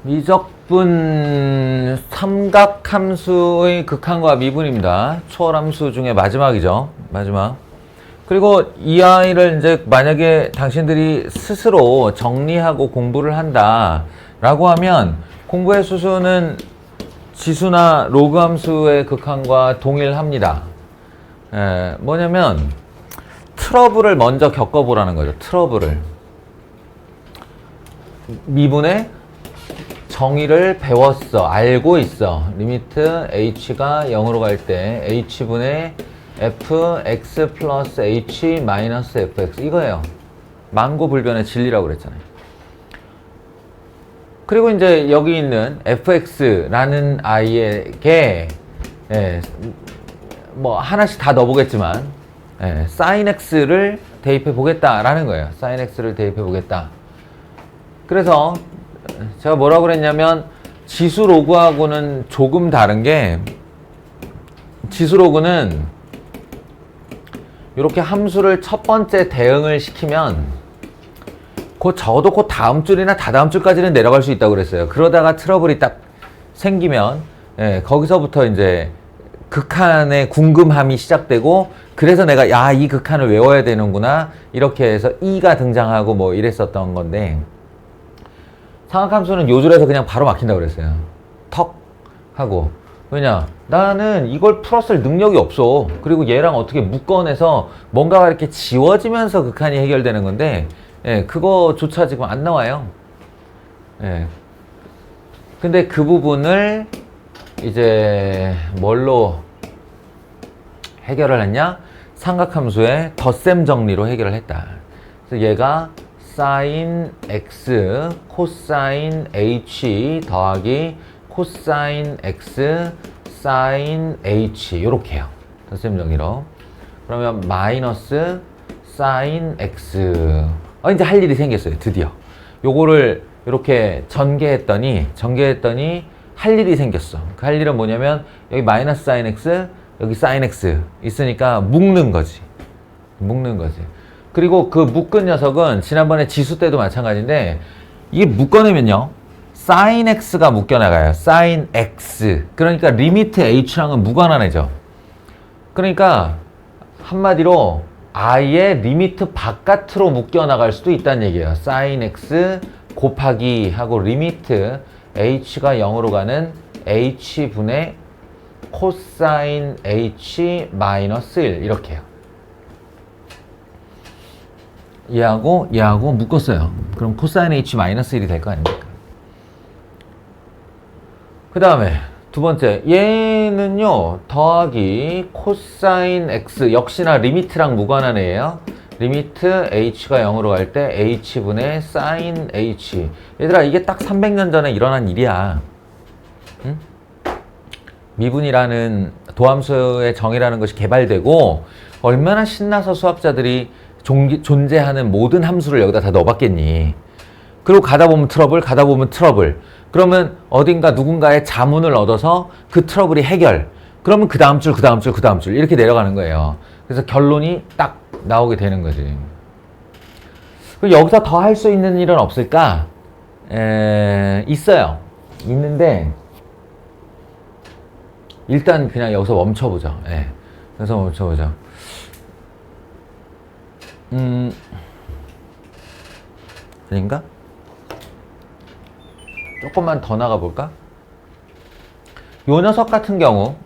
미적분 삼각함수의 극한과 미분입니다. 초월함수 중에 마지막이죠. 마지막. 그리고 이 아이를 이제 만약에 당신들이 스스로 정리하고 공부를 한다 라고 하면 공부의 수수는 지수나 로그 함수의 극한과 동일합니다. 뭐냐면 트러블을 먼저 겪어보라는 거죠. 트러블을. 미분의 정의를 배웠어. 알고 있어. 리미트 h가 0으로 갈 때 h분의 fx 플러스 h 마이너스 fx 이거예요. 만고불변의 진리라고 그랬잖아요. 그리고 이제 여기 있는 fx라는 아이에게 뭐 하나씩 다 넣어보겠지만 sin x를 대입해 보겠다라는 거예요. sin x를 대입해 보겠다. 그래서 제가 뭐라고 그랬냐면 지수 로그하고는 조금 다른 게 지수 로그는 이렇게 함수를 첫 번째 대응을 시키면 적어도 그 다음 줄이나 다다음 줄까지는 내려갈 수 있다고 그랬어요. 그러다가 트러블이 딱 생기면 거기서부터 이제 극한의 궁금함이 시작되고 그래서 내가 이 극한을 외워야 되는구나 이렇게 해서 E가 등장하고 뭐 이랬었던 건데 삼각함수는 요 줄에서 그냥 바로 막힌다고 그랬어요. 턱 하고. 왜냐? 나는 이걸 풀었을 능력이 없어. 그리고 얘랑 어떻게 묶어내서 뭔가가 이렇게 지워지면서 극한이 해결되는 건데 그거조차 지금 안 나와요. 근데 그 부분을 이제 뭘로 해결을 했냐? 삼각함수의 덧셈 정리로 해결을 했다. 그래서 얘가 sin x 코사인 h 더하기 코사인 x sin h 요렇게 해요. 덧셈 정리로. 그러면 마이너스 sin x 이제 할 일이 생겼어요. 드디어. 요거를 이렇게 전개했더니 할 일이 생겼어. 그 할 일은 뭐냐면 여기 마이너스 sin x 여기 sin x 있으니까 묶는 거지. 그리고 그 묶은 녀석은 지난번에 지수 때도 마찬가지인데 이게 묶어내면요 sin x가 묶여나가요. sin x. 그러니까 리미트 h랑은 무관한해져. 그러니까 한마디로 아예 리미트 바깥으로 묶여나갈 수도 있다는 얘기예요. sin x 곱하기 하고 리미트 h가 0으로 가는 h분의 코사인 h 마이너스 1 이렇게 해요. 얘하고 묶었어요. 그럼 코사인 h 마이너스 1이 될 거 아닙니까? 그 다음에 두 번째 얘는요 더하기 코사인 x 역시나 리미트랑 무관한 애예요. 리미트 h가 0으로 갈 때 h분의 sin h. 얘들아 이게 딱 300년 전에 일어난 일이야. 응? 미분이라는 도함수의 정의라는 것이 개발되고 얼마나 신나서 수학자들이 존재하는 모든 함수를 여기다 다 넣어봤겠니. 그리고 가다 보면 트러블. 그러면 어딘가 누군가의 자문을 얻어서 그 트러블이 해결. 그러면 그 다음 줄 이렇게 내려가는 거예요. 그래서 결론이 딱 나오게 되는 거지. 그리고 여기서 더 할 수 있는 일은 없을까? 있어요. 있는데 일단 그냥 여기서 멈춰보죠. 여기서 멈춰보죠. 아닌가? 조금만 더 나가볼까? 요 녀석 같은 경우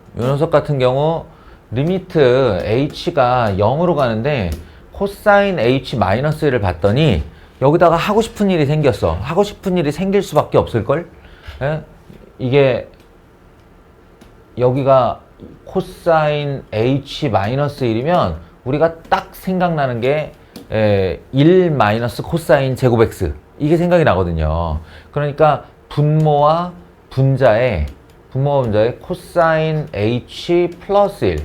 리미트 h가 0으로 가는데 코사인 h 마이너스 1을 봤더니 여기다가 하고 싶은 일이 생겼어. 하고 싶은 일이 생길 수밖에 없을걸? 이게 여기가 코사인 h 마이너스 1이면 우리가 딱 생각나는 게 1 마이너스 코사인 제곱 x 이게 생각이 나거든요. 그러니까 분모와 분자의 코사인 h 플러스 1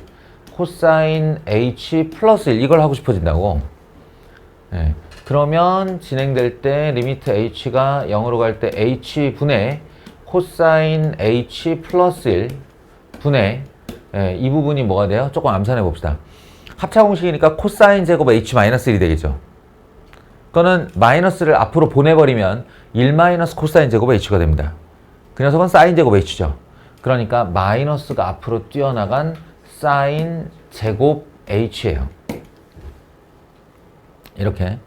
코사인 h 플러스 1 이걸 하고 싶어진다고. 그러면 진행될 때 리미트 h가 0으로 갈 때 h분의 코사인 h 플러스 1 분의 이 부분이 뭐가 돼요? 조금 암산해 봅시다. 합차 공식이니까 코사인 제곱 h 마이너스 1이 되겠죠. 그거는 마이너스를 앞으로 보내버리면 1 마이너스 코사인 제곱 h가 됩니다. 그 녀석은 사인 제곱 h죠. 그러니까 마이너스가 앞으로 뛰어나간 사인 제곱 h예요. 이렇게.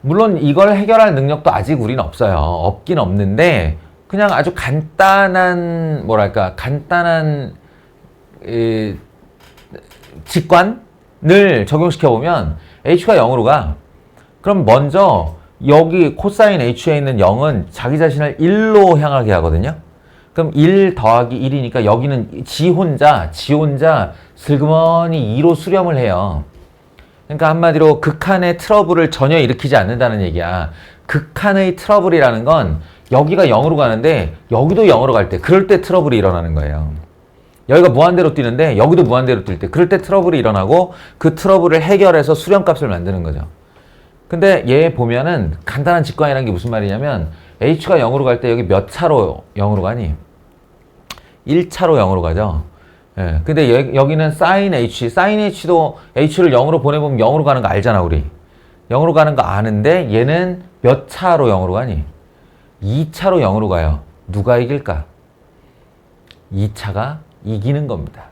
물론 이걸 해결할 능력도 아직 우리는 없어요. 없긴 없는데 그냥 아주 간단한 간단한 직관을 적용시켜 보면 h가 0으로 가. 그럼 먼저 여기 코사인 h에 있는 0은 자기 자신을 1로 향하게 하거든요. 그럼 1 더하기 1이니까 여기는 지 혼자 슬그머니 2로 수렴을 해요. 그러니까 한마디로 극한의 트러블을 전혀 일으키지 않는다는 얘기야. 극한의 트러블이라는 건 여기가 0으로 가는데 여기도 0으로 갈 때, 그럴 때 트러블이 일어나는 거예요. 여기가 무한대로 뛰는데 여기도 무한대로 뛸 때, 그럴 때 트러블이 일어나고 그 트러블을 해결해서 수렴값을 만드는 거죠. 근데 얘 보면은 간단한 직관이라는 게 무슨 말이냐면 h가 0으로 갈 때 여기 몇 차로 0으로 가니? 1차로 0으로 가죠. 예. 근데 여기는 sin h도 h를 0으로 보내보면 0으로 가는 거 알잖아, 우리. 0으로 가는 거 아는데 얘는 몇 차로 0으로 가니? 2차로 0으로 가요. 누가 이길까? 2차가 이기는 겁니다.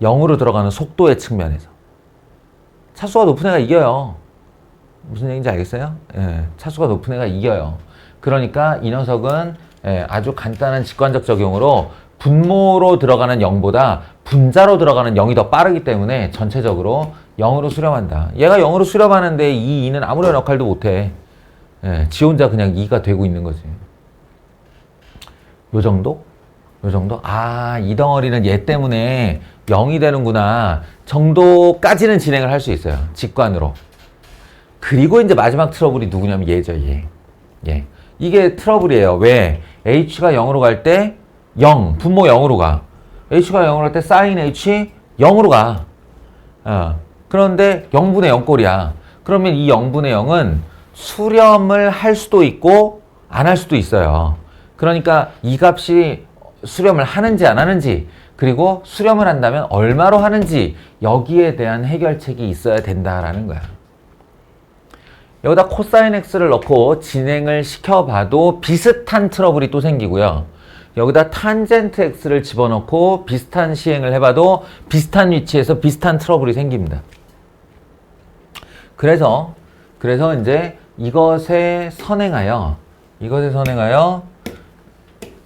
0으로 들어가는 속도의 측면에서. 차수가 높은 애가 이겨요. 무슨 얘기인지 알겠어요? 예. 차수가 높은 애가 이겨요. 그러니까 이 녀석은 아주 간단한 직관적 적용으로 분모로 들어가는 0보다 분자로 들어가는 0이 더 빠르기 때문에 전체적으로 0으로 수렴한다. 얘가 0으로 수렴하는데 이 2는 아무런 역할도 못해. 지 혼자 그냥 2가 되고 있는 거지. 요 정도? 요 정도? 아, 이 덩어리는 얘 때문에 0이 되는구나 정도까지는 진행을 할 수 있어요. 직관으로. 그리고 이제 마지막 트러블이 누구냐면 얘죠, 얘. 이게 트러블이에요. 왜? h가 0으로 갈 때 0, 분모 0으로 가. h가 0으로 갈 때 sin h 0으로 가. 그런데 0분의 0 꼴이야. 그러면 이 0분의 0은 수렴을 할 수도 있고 안 할 수도 있어요. 그러니까 이 값이 수렴을 하는지 안 하는지, 그리고 수렴을 한다면 얼마로 하는지, 여기에 대한 해결책이 있어야 된다라는 거야. 여기다 코사인 x를 넣고 진행을 시켜봐도 비슷한 트러블이 또 생기고요. 여기다 탄젠트 x를 집어넣고 비슷한 시행을 해봐도 비슷한 위치에서 비슷한 트러블이 생깁니다. 그래서 이제 이것에 선행하여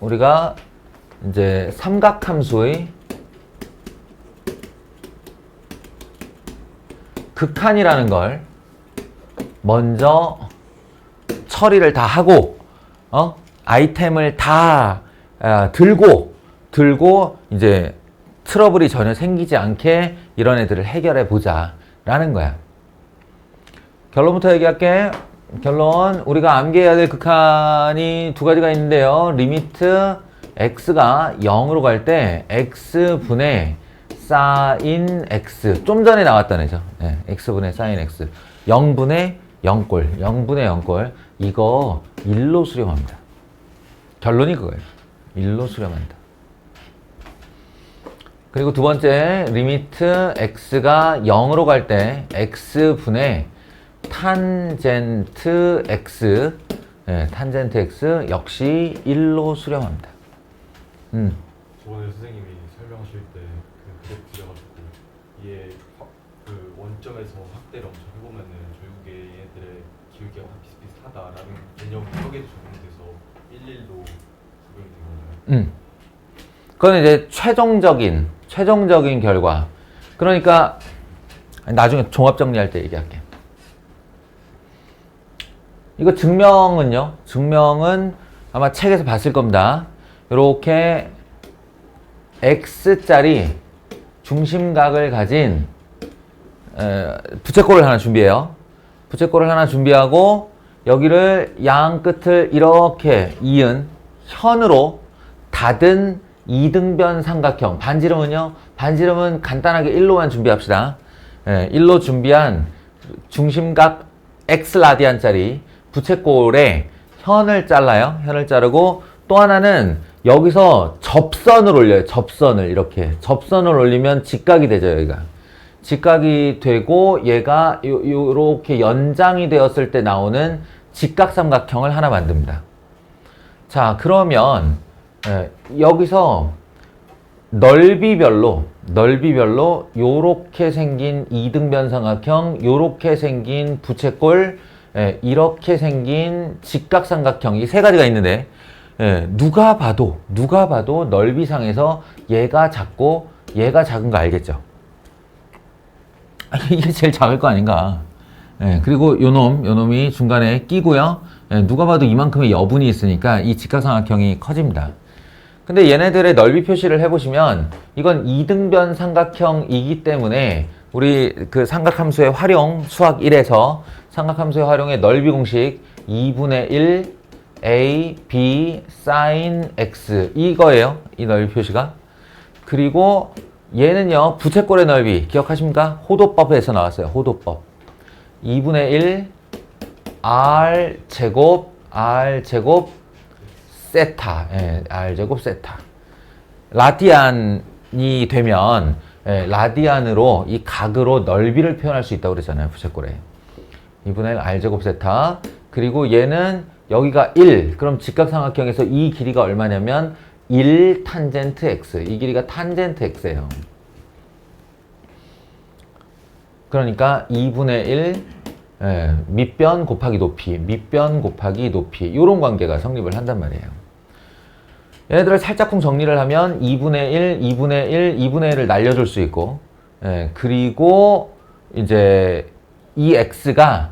우리가 이제 삼각함수의 극한이라는 걸 먼저 처리를 다 하고, 아이템을 다 들고 이제 트러블이 전혀 생기지 않게 이런 애들을 해결해 보자 라는 거야. 결론부터 얘기할게. 결론, 우리가 암기해야 될 극한이 두 가지가 있는데요. 리미트 x가 0으로 갈 때 x분의 sin x, 좀 전에 나왔던 애죠. x분의 sin x, 0분의 0꼴 이거 1로 수렴합니다. 결론이 그거예요. 1로 수렴한다. 그리고 두 번째, 리미트 x가 0으로 갈 때 x분의 탄젠트 x, 탄젠트 x 역시 1로 수렴합니다. 저번에 선생님이 설명하실 때 그 그래프 그려가지고 얘 그 원점에서 확대를 엄청 해보면은 결국에 얘네들의 기울기가 비슷비슷하다라는 개념이 여기에 적용돼서 1:1로 적용이 된 거잖아요. 그건 이제 최종적인 결과. 그러니까 나중에 종합 정리할 때 얘기할게. 이거 증명은 아마 책에서 봤을 겁니다. 이렇게 X짜리 중심각을 가진 부채꼴을 하나 준비해요. 부채꼴을 하나 준비하고 여기를 양 끝을 이렇게 이은 현으로 닫은 이등변 삼각형. 반지름은요? 반지름은 간단하게 1로만 준비합시다. 1로 준비한 중심각 X라디안짜리 부채꼴에 현을 잘라요. 현을 자르고 또 하나는 여기서 접선을 올려요. 접선을 이렇게. 접선을 올리면 직각이 되죠, 여기가. 직각이 되고 얘가 요렇게 연장이 되었을 때 나오는 직각삼각형을 하나 만듭니다. 자, 그러면 여기서 넓이별로 요렇게 생긴 이등변 삼각형, 요렇게 생긴 부채꼴, 이렇게 생긴 직각삼각형, 이 세 가지가 있는데 누가 봐도 넓이상에서 얘가 작고 얘가 작은 거 알겠죠? 이게 제일 작을 거 아닌가. 그리고 요놈이 중간에 끼고요. 누가 봐도 이만큼의 여분이 있으니까 이 직각삼각형이 커집니다. 근데 얘네들의 넓이 표시를 해보시면 이건 이등변 삼각형이기 때문에 우리 그 삼각함수의 활용, 수학 1에서 삼각함수의 활용의 넓이 공식 2분의 1 a, b, sin x 이거예요. 이 넓이 표시가. 그리고 얘는요. 부채꼴의 넓이 기억하십니까? 호도법에서 나왔어요. 호도법. 2분의 1 r 제곱 세타. r 제곱 세타. 라디안이 되면 라디안으로 이 각으로 넓이를 표현할 수 있다고 그랬잖아요. 부채꼴에. 2분의 1 r 제곱 세타. 그리고 얘는 여기가 1. 그럼 직각삼각형에서 이 길이가 얼마냐면 1 탄젠트 x. 이 길이가 탄젠트 x예요. 그러니까 2분의 1 밑변 곱하기 높이, 이런 관계가 성립을 한단 말이에요. 얘네들을 살짝쿵 정리를 하면 2분의 1, 2분의 1을 날려줄 수 있고, 그리고 이제 이 x가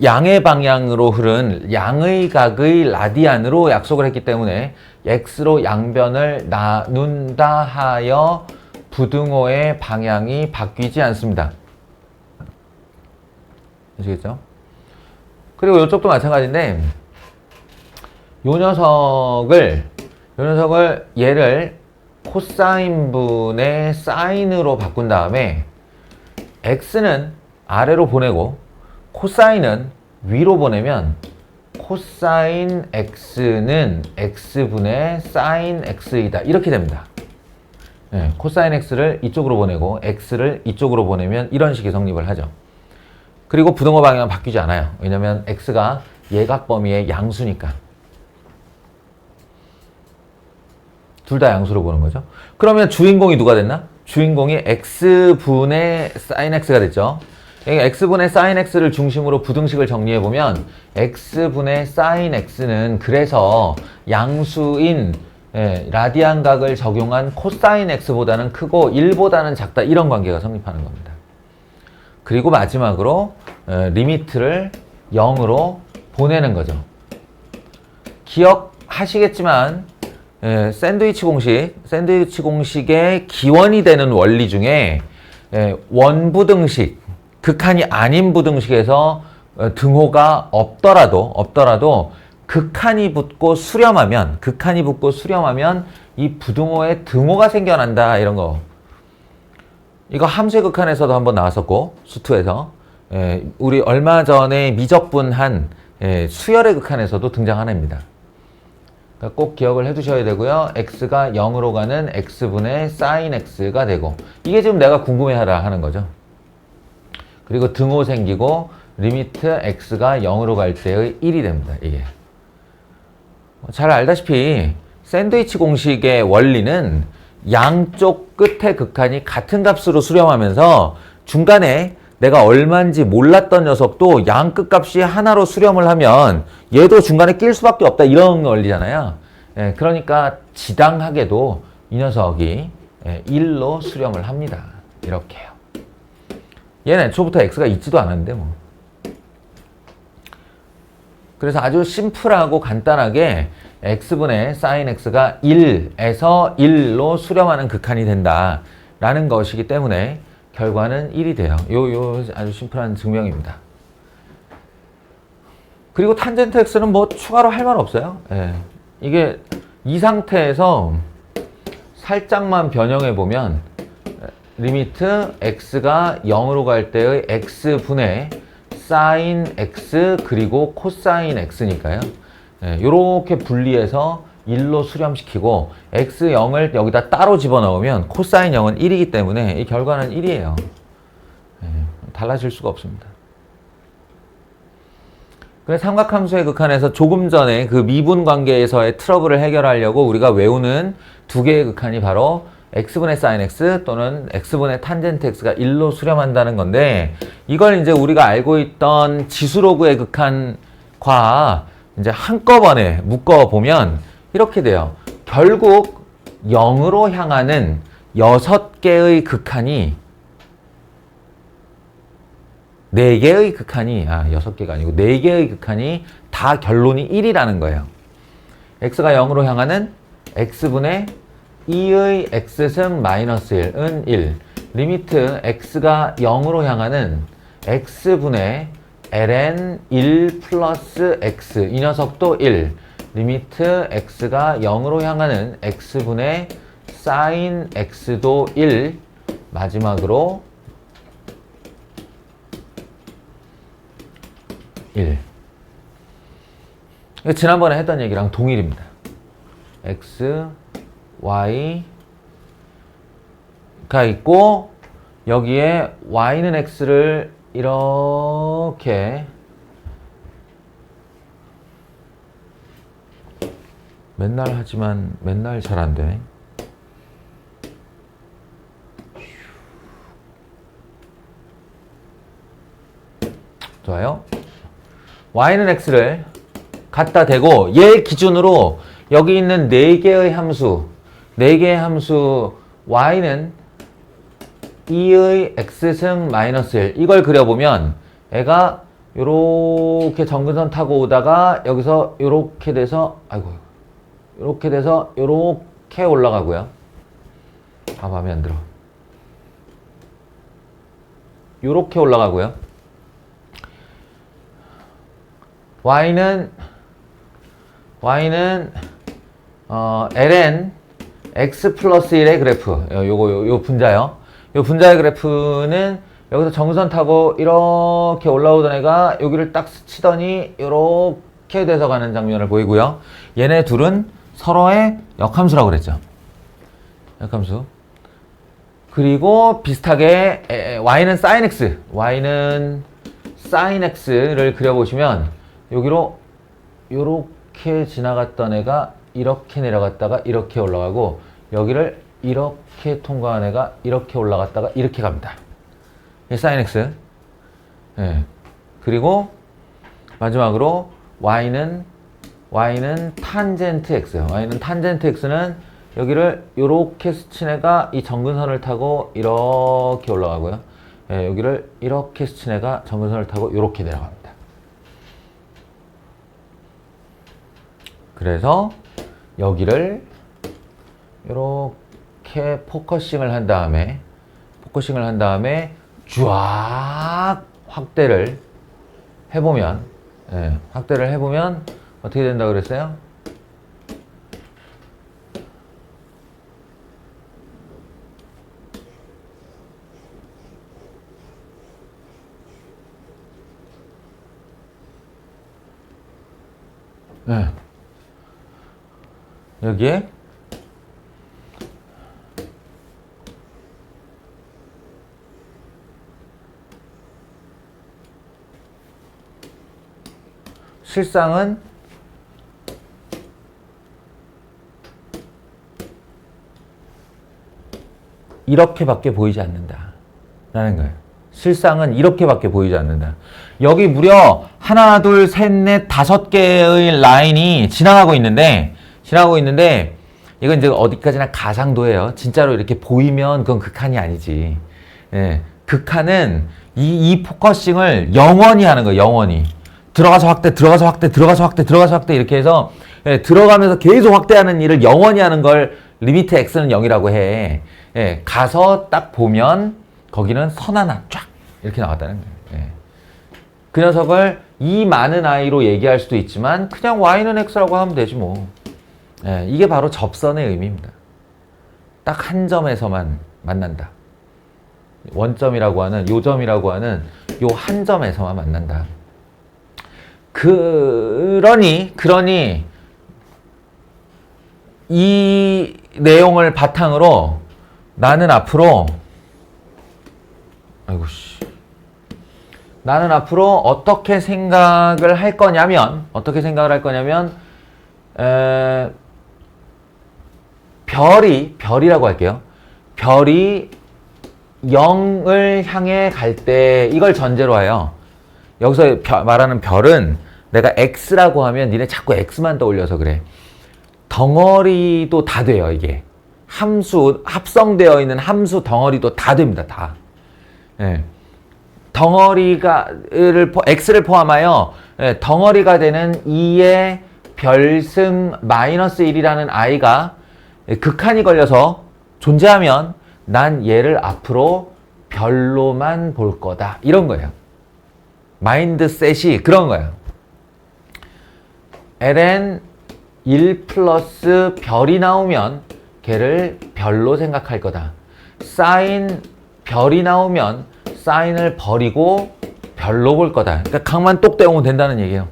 양의 방향으로 흐른 양의 각의 라디안으로 약속을 했기 때문에 x로 양변을 나눈다 하여 부등호의 방향이 바뀌지 않습니다. 아시겠죠? 그리고 이쪽도 마찬가지인데 요 녀석을 얘를 코사인분의 사인으로 바꾼 다음에 x는 아래로 보내고 코사인은 위로 보내면 코사인 x는 x분의 사인 x이다. 이렇게 됩니다. 코사인 x를 이쪽으로 보내고 x를 이쪽으로 보내면 이런 식의 성립을 하죠. 그리고 부등호 방향은 바뀌지 않아요. 왜냐면 x가 예각 범위의 양수니까. 둘 다 양수로 보는 거죠. 그러면 주인공이 누가 됐나? 주인공이 x분의 sin x가 됐죠. x분의 sin x를 중심으로 부등식을 정리해보면 x분의 sin x는 그래서 양수인 라디안 각을 적용한 코사인 x보다는 크고 1보다는 작다. 이런 관계가 성립하는 겁니다. 그리고 마지막으로 리미트를 0으로 보내는 거죠. 기억하시겠지만 샌드위치 공식의 기원이 되는 원리 중에 원부등식, 극한이 아닌 부등식에서 등호가 없더라도 극한이 붙고 수렴하면 이 부등호에 등호가 생겨난다. 이런 거. 이거 함수의 극한에서도 한번 나왔었고 수투에서 우리 얼마 전에 미적분한 수열의 극한에서도 등장하는 애입니다. 그러니까 꼭 기억을 해두셔야 되고요. x가 0으로 가는 x분의 sin x가 되고 이게 지금 내가 궁금해하라 하는 거죠. 그리고 등호 생기고 리미트 x가 0으로 갈 때의 1이 됩니다. 이게 잘 알다시피 샌드위치 공식의 원리는 양쪽 끝의 극한이 같은 값으로 수렴하면서 중간에 내가 얼마인지 몰랐던 녀석도 양 끝값이 하나로 수렴을 하면 얘도 중간에 낄 수밖에 없다. 이런 원리잖아요. 그러니까 지당하게도 이 녀석이 1로 수렴을 합니다. 이렇게요. 얘는 애초부터 x가 있지도 않았는데 뭐. 그래서 아주 심플하고 간단하게 x분의 sin x가 1에서 1로 수렴하는 극한이 된다라는 것이기 때문에 결과는 1이 돼요. 요 아주 심플한 증명입니다. 그리고 탄젠트 x는 뭐 추가로 할 말 없어요. 이게 이 상태에서 살짝만 변형해 보면 리미트 x가 0으로 갈 때의 x분의 sin x 그리고 코사인 x니까요. 이렇게 분리해서 1로 수렴시키고 x0을 여기다 따로 집어넣으면 코사인 0은 1이기 때문에 이 결과는 1이에요. 달라질 수가 없습니다. 그래서 삼각함수의 극한에서 조금 전에 그 미분 관계에서의 트러블을 해결하려고 우리가 외우는 두 개의 극한이 바로 x분의 sin x 또는 x분의 탄젠트 x가 1로 수렴한다는 건데, 이걸 이제 우리가 알고 있던 지수로그의 극한과 이제 한꺼번에 묶어보면 이렇게 돼요. 결국 0으로 향하는 6개의 극한이 4개의 극한이 6개가 아니고 4개의 극한이 다 결론이 1이라는 거예요. x가 0으로 향하는 x분의 2의 x승 마이너스 1은 1. 리미트 x가 0으로 향하는 x분의 ln 1 플러스 x, 이 녀석도 1. 리미트 x가 0으로 향하는 x분의 sin x도 1. 마지막으로 1. 이거 지난번에 했던 얘기랑 동일입니다. x, y가 있고 여기에 y는 x를 이렇게 맨날 하지만 맨날 잘 안 돼. 좋아요. y는 x를 갖다 대고 얘 기준으로 여기 있는 4개의 함수, 4개의 함수 y는 2의 x승 마이너스 1, 이걸 그려보면 애가 요렇게 정근선 타고 오다가 여기서 요렇게 돼서 요렇게 돼서 요렇게 올라가고요. 마음에 안 들어. 요렇게 올라가고요. y는 ln x 플러스 1의 그래프, 요 분자요. 요 분자의 그래프는 여기서 정선 타고 이렇게 올라오던 애가 여기를 딱 스치더니 이렇게 돼서 가는 장면을 보이고요. 얘네 둘은 서로의 역함수라고 그랬죠. 역함수. 그리고 비슷하게 y는 sin x, y는 sin x를 그려보시면 여기로 이렇게 지나갔던 애가 이렇게 내려갔다가 이렇게 올라가고, 여기를 이렇게 통과한 애가 이렇게 올라갔다가 이렇게 갑니다. sin x. 네. 그리고 마지막으로 y는 탄젠트 x. y는 탄젠트 x는 여기를 이렇게 스친 애가 이 정근선을 타고 이렇게 올라가고요. 네, 여기를 이렇게 스친 애가 정근선을 타고 이렇게 내려갑니다. 그래서 여기를 이렇게 포커싱을 한 다음에 쫙 확대를 해보면, 어떻게 된다 그랬어요? 네. 여기에 실상은 이렇게밖에 보이지 않는다 라는 거예요. 실상은 이렇게밖에 보이지 않는다. 여기 무려 하나, 둘, 셋, 넷, 5개의 라인이 지나가고 있는데 이건 이제 어디까지나 가상도예요. 진짜로 이렇게 보이면 그건 극한이 아니지. 예, 극한은 이 포커싱을 영원히 하는 거예요. 영원히. 들어가서 확대 이렇게 해서, 예, 들어가면서 계속 확대하는 일을 영원히 하는 걸 리미트 x는 0이라고 해. 예, 가서 딱 보면 거기는 선 하나 쫙 이렇게 나왔다는 거예요. 예. 그 녀석을 이 많은 i로 얘기할 수도 있지만 그냥 y는 x라고 하면 되지 뭐. 예, 이게 바로 접선의 의미입니다. 딱 한 점에서만 만난다. 원점이라고 하는, 요점이라고 하는 요 한 점에서만 만난다. 그러니 이 내용을 바탕으로 나는 앞으로 나는 앞으로 어떻게 생각을 할 거냐면, 별이라고 할게요. 별이 0을 향해 갈 때, 이걸 전제로 하여, 여기서 말하는 별은 내가 X라고 하면 니네 자꾸 X만 떠올려서 그래. 덩어리도 다 돼요, 이게. 함수, 합성되어 있는 함수 덩어리도 다 됩니다, 다. 예. X를 포함하여 덩어리가 되는 2의 별승 마이너스 1이라는 i가 극한이 걸려서 존재하면 난 얘를 앞으로 별로만 볼 거다. 이런 거예요. 마인드셋이 그런 거예요. ln 1 플러스 별이 나오면 걔를 별로 생각할 거다. 사인 별이 나오면 사인을 버리고 별로 볼 거다. 그러니까 각만 똑 떼우면 된다는 얘기예요.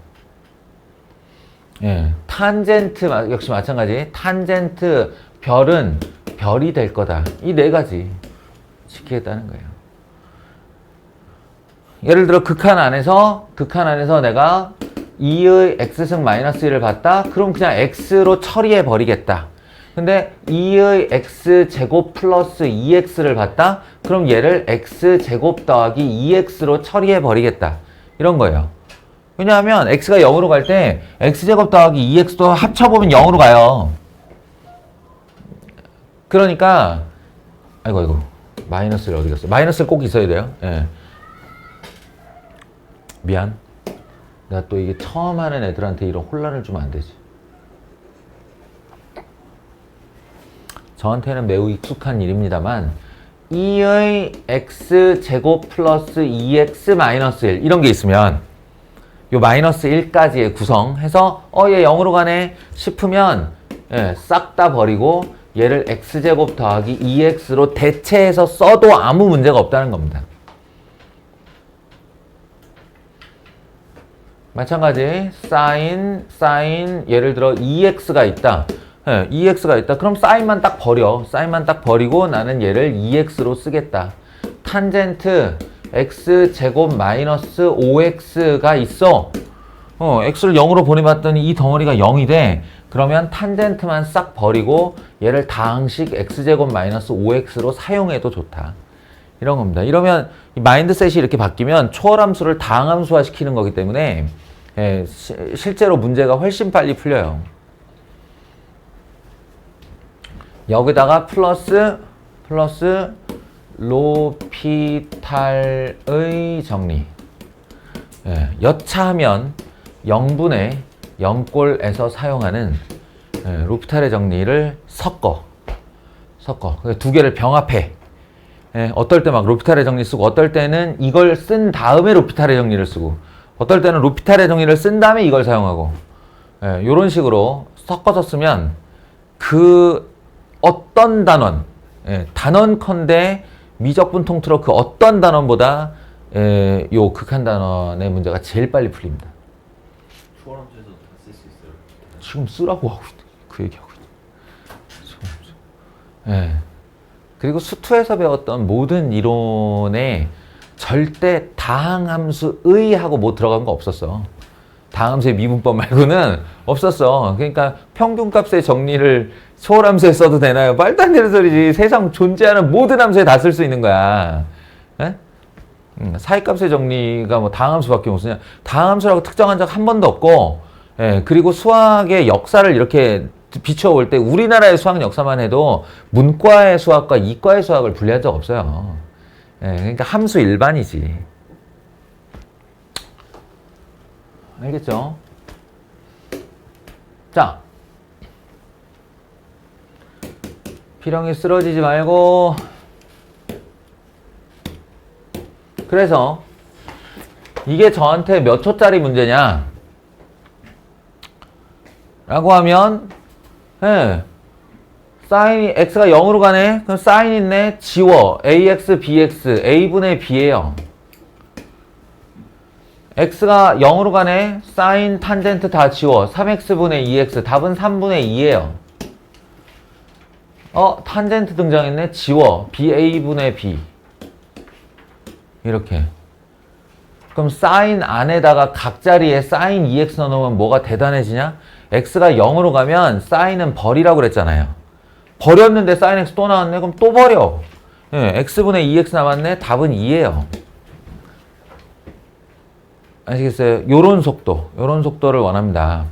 예, 탄젠트 역시 마찬가지. 탄젠트 별은 별이 될 거다. 이 네 가지 지키겠다는 거예요. 예를 들어 극한 안에서 내가 2의 x승 마이너스 1을 봤다. 그럼 그냥 x로 처리해 버리겠다. 근데 2의 x제곱 플러스 2x를 봤다? 그럼 얘를 x제곱 더하기 2x로 처리해 버리겠다. 이런 거예요. 왜냐하면 x가 0으로 갈 때 x제곱 더하기 2x도 합쳐보면 0으로 가요. 그러니까 아이고 마이너스를 어디 갔어? 마이너스를 꼭 있어야 돼요. 예. 미안. 내가 또 이게 처음 하는 애들한테 이런 혼란을 주면 안 되지. 저한테는 매우 익숙한 일입니다만 2의 x제곱 플러스 2x 마이너스 1 이런 게 있으면 요 마이너스 1까지의 구성해서 얘 0으로 가네 싶으면 싹 다 버리고 얘를 x제곱 더하기 2x로 대체해서 써도 아무 문제가 없다는 겁니다. 마찬가지 사인 예를 들어 2x가 있다. 2x가 있다. 그럼 사인만 딱 버려. 사인만 딱 버리고 나는 얘를 2x로 쓰겠다. 탄젠트 x제곱 마이너스 5x가 있어. x를 0으로 보내봤더니 이 덩어리가 0이 돼. 그러면 탄젠트만 싹 버리고 얘를 다항식 x제곱 마이너스 5x로 사용해도 좋다. 이런 겁니다. 이러면 이 마인드셋이 이렇게 바뀌면 초월함수를 다항함수화 시키는 거기 때문에 실제로 문제가 훨씬 빨리 풀려요. 여기다가 플러스 로피탈의 정리. 여차하면 0분의 0꼴에서 사용하는 로피탈의 정리를 섞어. 두 개를 병합해. 어떨 때 막 로피탈의 정리 쓰고 어떨 때는 이걸 쓴 다음에 로피탈의 정리를 쓰고 어떨 때는 로피탈의 정리를 쓴 다음에 이걸 사용하고 이런 식으로 섞어서 쓰면 그 어떤 단원컨대 미적분 통틀어 그 어떤 단원보다 요 극한 단원의 문제가 제일 빨리 풀립니다. 초월함수에서 다 쓸 수 있어요. 지금 쓰라고 하고 있다. 그 얘기하고 있다. 그리고 수투에서 배웠던 모든 이론에 절대 다항함수의 하고 뭐 들어간 거 없었어. 다항함수의 미분법 말고는 없었어. 그러니까 평균값의 정리를 초월함수에 써도 되나요? 말도 안 되는 소리지. 세상 존재하는 모든 함수에 다 쓸 수 있는 거야. 사이값의 정리가 뭐 다항함수밖에 못 쓰냐. 다항함수라고 특정한 적 한 번도 없고 그리고 수학의 역사를 이렇게 비춰볼 때 우리나라의 수학 역사만 해도 문과의 수학과 이과의 수학을 분리한 적 없어요. 그러니까 함수 일반이지. 알겠죠? 자, 필형이 쓰러지지 말고. 그래서 이게 저한테 몇 초짜리 문제냐 라고 하면 사인이 x가 0으로 가네. 그럼 사인 있네. 지워. ax, bx, a분의 b예요. x가 0으로 가네. 사인, 탄젠트 다 지워. 3x분의 2x. 답은 3분의 2예요. 탄젠트 등장했네. 지워. ba분의 b. 이렇게. 그럼 사인 안에다가 각 자리에 사인 2x 넣으면 뭐가 대단해지냐? x가 0으로 가면 사인은 버리라고 그랬잖아요. 버렸는데 사인 x 또 나왔네? 그럼 또 버려. 예, x분의 2x 남았네? 답은 2예요. 아시겠어요? 요런 속도를 원합니다.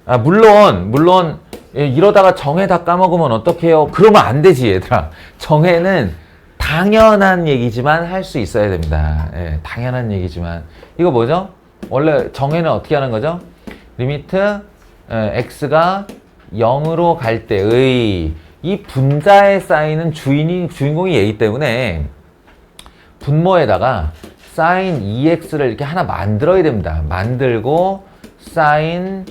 아, 물론, 예, 이러다가 정해 다 까먹으면 어떡해요? 그러면 안 되지, 얘들아. 정해는 당연한 얘기지만 할 수 있어야 됩니다. 예, 당연한 얘기지만. 이거 뭐죠? 원래 정해는 어떻게 하는 거죠? 리미트 x가 0으로 갈 때의 이 분자에 쌓이는 주인공이 얘이기 때문에 분모에다가 sin 2x를 이렇게 하나 만들어야 됩니다. 만들고 sin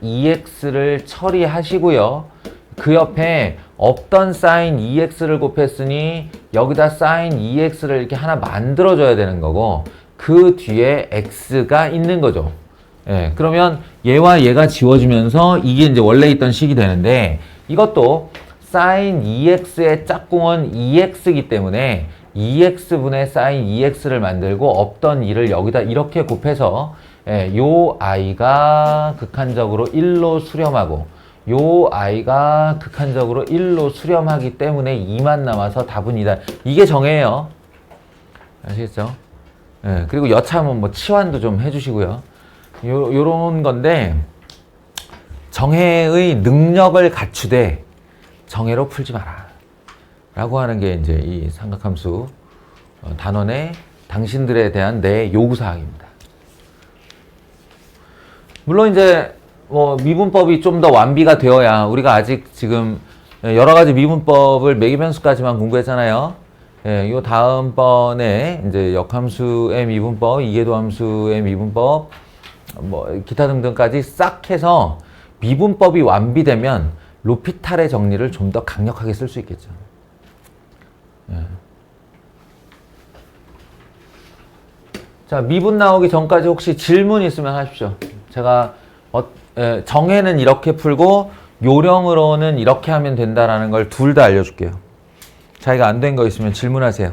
2x를 처리하시고요. 그 옆에 없던 sin 2x를 곱했으니 여기다 sin 2x를 이렇게 하나 만들어줘야 되는 거고 그 뒤에 x가 있는 거죠. 예, 그러면 얘와 얘가 지워지면서 이게 이제 원래 있던 식이 되는데 이것도 sin 2x의 짝꿍은 2x이기 때문에 2x분의 sin 2x를 만들고 없던 2를 여기다 이렇게 곱해서 예, 요 i가 극한적으로 1로 수렴하고 요 i가 극한적으로 1로 수렴하기 때문에 2만 남아서 답은 2다. 이게 정해예요. 아시겠죠? 예, 그리고 여차하면 뭐 치환도 좀 해주시고요. 요런 건데 정해의 능력을 갖추되 정해로 풀지 마라 라고 하는 게 이제 이 삼각함수 단원의 당신들에 대한 내 요구사항입니다. 물론 이제 뭐 미분법이 좀 더 완비가 되어야 우리가 아직 지금 여러 가지 미분법을 매기변수까지만 공부했잖아요. 예, 요 다음번에 이제 역함수의 미분법, 이계도함수의 미분법, 뭐 기타 등등까지 싹 해서 미분법이 완비되면 로피탈의 정리를 좀 더 강력하게 쓸 수 있겠죠. 예. 자, 미분 나오기 전까지 혹시 질문 있으면 하십시오. 제가 정해는 이렇게 풀고 요령으로는 이렇게 하면 된다라는 걸 둘 다 알려줄게요. 자기가 안 된 거 있으면 질문하세요.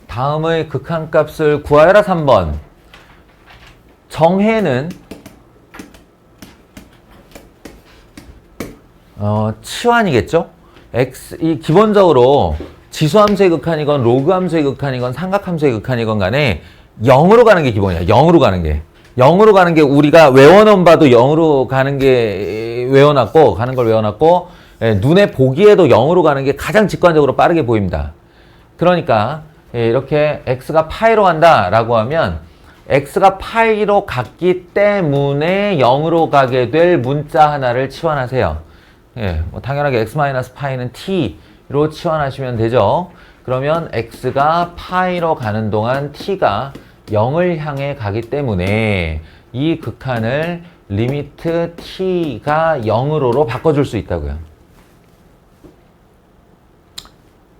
다음의 극한값을 구하여라 3번. 정해는 치환이겠죠? 이 기본적으로 지수함수의 극한이건 로그함수의 극한이건 삼각함수의 극한이건 간에 0으로 가는 게 기본이야. 0으로 가는 게. 0으로 가는 게 우리가 외워놓은 바도 0으로 가는 게 가는 걸 외워놨고 눈에 보기에도 0으로 가는 게 가장 직관적으로 빠르게 보입니다. 그러니까 이렇게 x가 파이로 간다라고 하면 x가 파이로 갔기 때문에 0으로 가게 될 문자 하나를 치환하세요. 예, 뭐 당연하게 x-파이는 t로 치환하시면 되죠. 그러면 x가 파이로 가는 동안 t가 0을 향해 가기 때문에 이 극한을 리미트 t가 0으로로 바꿔줄 수 있다고요.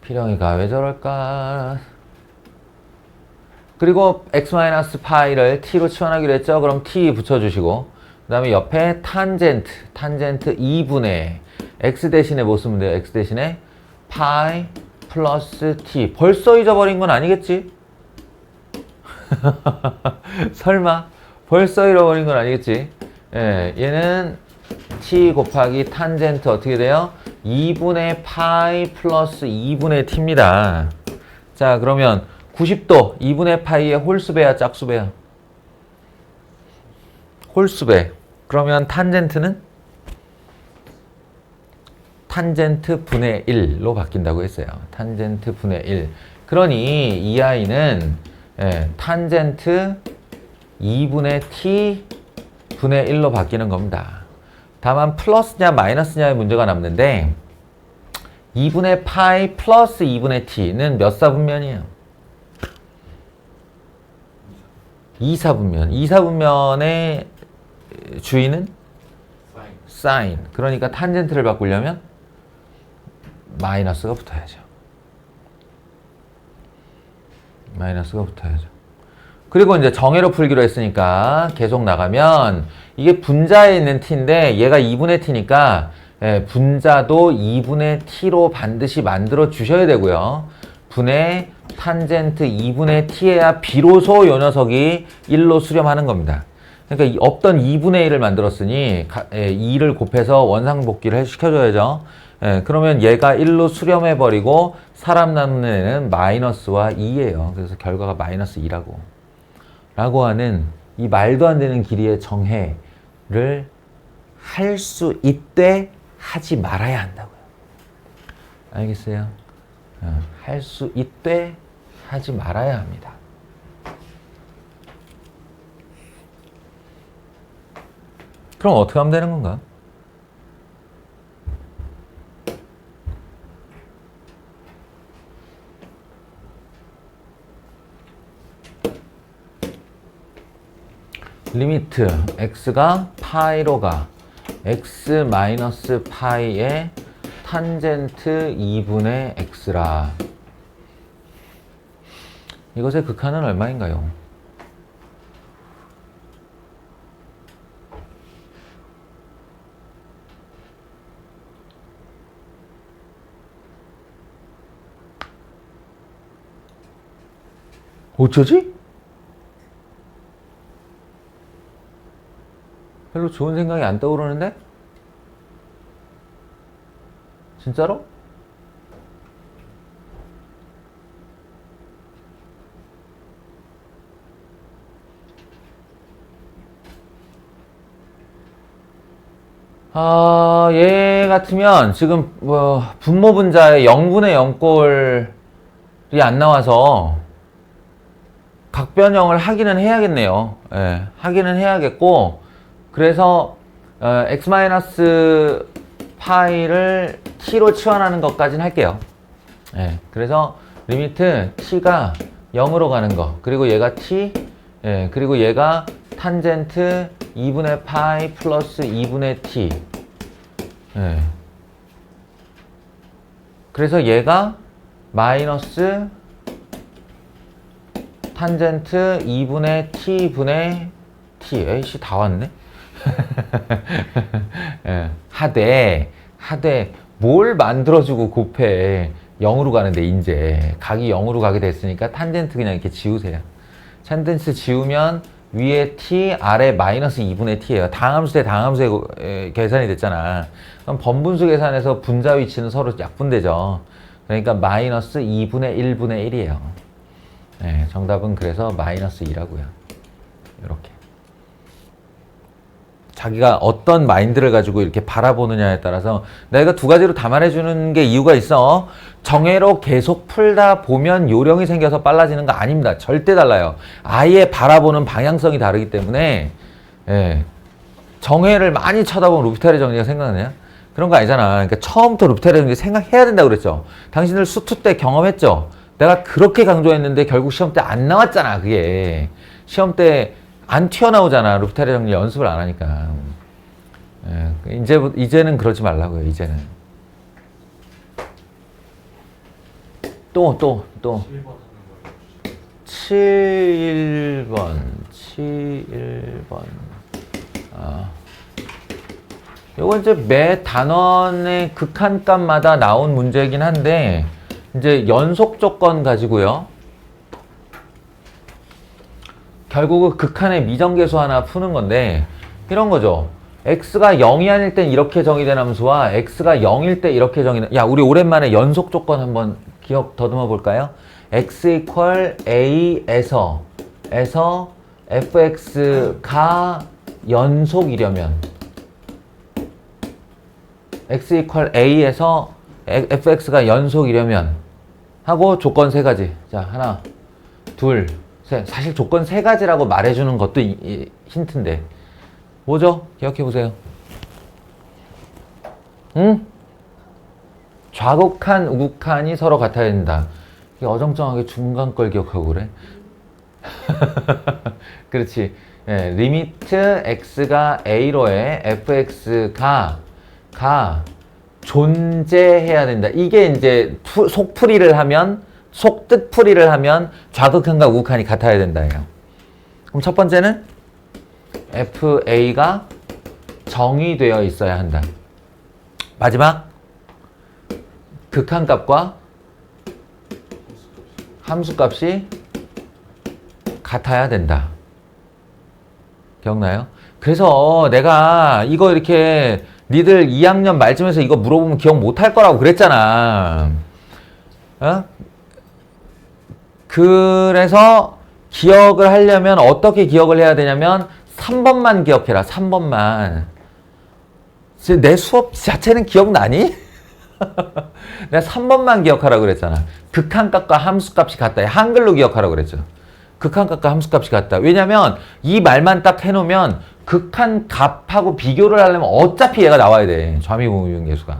필영이가 왜 저럴까? 그리고 x-파이를 t로 치환하기로 했죠. 그럼 t 붙여주시고 그 다음에 옆에 탄젠트 2분의 x 대신에 뭐 쓰면 돼요? x 대신에 파이 플러스 t. 벌써 잊어버린 건 아니겠지? 설마 벌써 잃어버린 건 아니겠지? 예, 얘는 t 곱하기 탄젠트 어떻게 돼요? 2분의 파이 플러스 2분의 t입니다. 자, 그러면 90도 2분의 파이의 홀수배야 짝수배야? 홀수배. 그러면 탄젠트는? 탄젠트 분의 1로 바뀐다고 했어요. 탄젠트 분의 1. 그러니 이 아이는 탄젠트 2분의 t 분의 1로 바뀌는 겁니다. 다만 플러스냐 마이너스냐의 문제가 남는데 2분의 파이 플러스 2분의 t는 몇 사분면이에요? 2사분면. 2사분면의 주인은? 사인. 그러니까 탄젠트를 바꾸려면 마이너스가 붙어야죠. 마이너스가 붙어야죠. 그리고 이제 정예로 풀기로 했으니까 계속 나가면 이게 분자에 있는 t인데 얘가 2분의 t니까 분자도 2분의 t로 반드시 만들어 주셔야 되고요. 분의 탄젠트 2분의 t해야 비로소 요 녀석이 1로 수렴하는 겁니다. 그러니까 없던 2분의 1을 만들었으니 2를 곱해서 원상복귀를 시켜줘야죠. 그러면 얘가 1로 수렴해버리고 사람 남는 애는 마이너스와 2예요. 그래서 결과가 마이너스 2라고. 라고 하는 이 말도 안 되는 길이의 정해를 할 수 있되 하지 말아야 한다고요. 알겠어요? 할 수 있되 하지 말아야 합니다. 그럼 어떻게 하면 되는 건가? 리미트 x가 파이로 가 x 마이너스 파이의 탄젠트 2분의 x라. 이것의 극한은 얼마인가요? 어쩌지? 별로 좋은 생각이 안 떠오르는데? 진짜로? 얘 같으면 지금 분모 분자에 0분의 0꼴이 안 나와서 각변형을 하기는 해야겠네요. 예, 하기는 해야겠고, 그래서 x 파이를 t로 치환하는 것까지는 할게요. 예, 그래서 리미트 t가 0으로 가는 거, 그리고 얘가 t, 그리고 얘가 탄젠트 2분의 파이 플러스 2분의 t. 그래서 얘가 마이너스 탄젠트 2분의 t분의 t. 에이씨, 다 왔네? 하되 뭘 만들어주고 곱해. 0으로 가는데 이제 각이 0으로 가게 됐으니까 탄젠트 그냥 이렇게 지우세요. 탄젠트 지우면 위에 t, 아래 마이너스 2분의 t예요. 당함수 대 당함수의 계산이 됐잖아. 그럼 번분수 계산에서 분자 위치는 서로 약분되죠. 그러니까 마이너스 2분의 1분의 1이에요. 정답은 그래서 마이너스 2라고요. 이렇게. 자기가 어떤 마인드를 가지고 이렇게 바라보느냐에 따라서 내가 두 가지로 다 말해주는 게 이유가 있어. 정해로 계속 풀다 보면 요령이 생겨서 빨라지는 거 아닙니다. 절대 달라요. 아예 바라보는 방향성이 다르기 때문에 정해를 많이 쳐다보면 루피타르 정리가 생각나냐? 그런 거 아니잖아. 그러니까 처음부터 루피타르 정리 생각해야 된다고 그랬죠. 당신들 수투 때 경험했죠. 내가 그렇게 강조했는데 결국 시험 때 안 나왔잖아. 그게 시험 때 안 튀어나오잖아. 루피타르 정리 연습을 안 하니까. 이제는 그러지 말라고요. 이제는. 또 7번 요거 이제 매 단원의 극한값마다 나온 문제이긴 한데 이제 연속 조건 가지고요. 결국은 극한의 미정계수 하나 푸는 건데 이런 거죠. x가 0이 아닐 땐 이렇게 정의된 함수와 x가 0일 때 이렇게 정의된. 야, 우리 오랜만에 연속 조건 한번 기억 더듬어 볼까요? x 이퀄 a에서 fx가 연속이려면 x 이퀄 a에서 fx가 연속이려면 하고 조건 세 가지. 자, 하나, 둘, 셋. 사실 조건 세 가지라고 말해주는 것도 힌트인데 뭐죠? 기억해 보세요. 응? 좌극한, 우극한이 서로 같아야 된다. 이게 어정쩡하게 중간 걸 기억하고 그래. 그렇지. 예, 리미트 x가 a로에 fx가 존재해야 된다. 이게 이제 속풀이를 하면 속뜻풀이를 하면 좌극한과 우극한이 같아야 된다예요. 그럼 첫 번째는 fa가 정의되어 있어야 한다. 마지막 극한값과 함수값이 같아야 된다. 기억나요? 그래서 내가 이거 이렇게 니들 2학년 말쯤에서 이거 물어보면 기억 못할 거라고 그랬잖아. 어? 그래서 기억을 하려면 어떻게 기억을 해야 되냐면 3번만 기억해라. 3번만. 내 수업 자체는 기억나니? 내가 3번만 기억하라고 그랬잖아. 극한값과 함수값이 같다. 한글로 기억하라고 그랬죠. 극한값과 함수값이 같다. 왜냐면 이 말만 딱 해놓으면 극한값하고 비교를 하려면 어차피 얘가 나와야 돼. 좌미분계수가.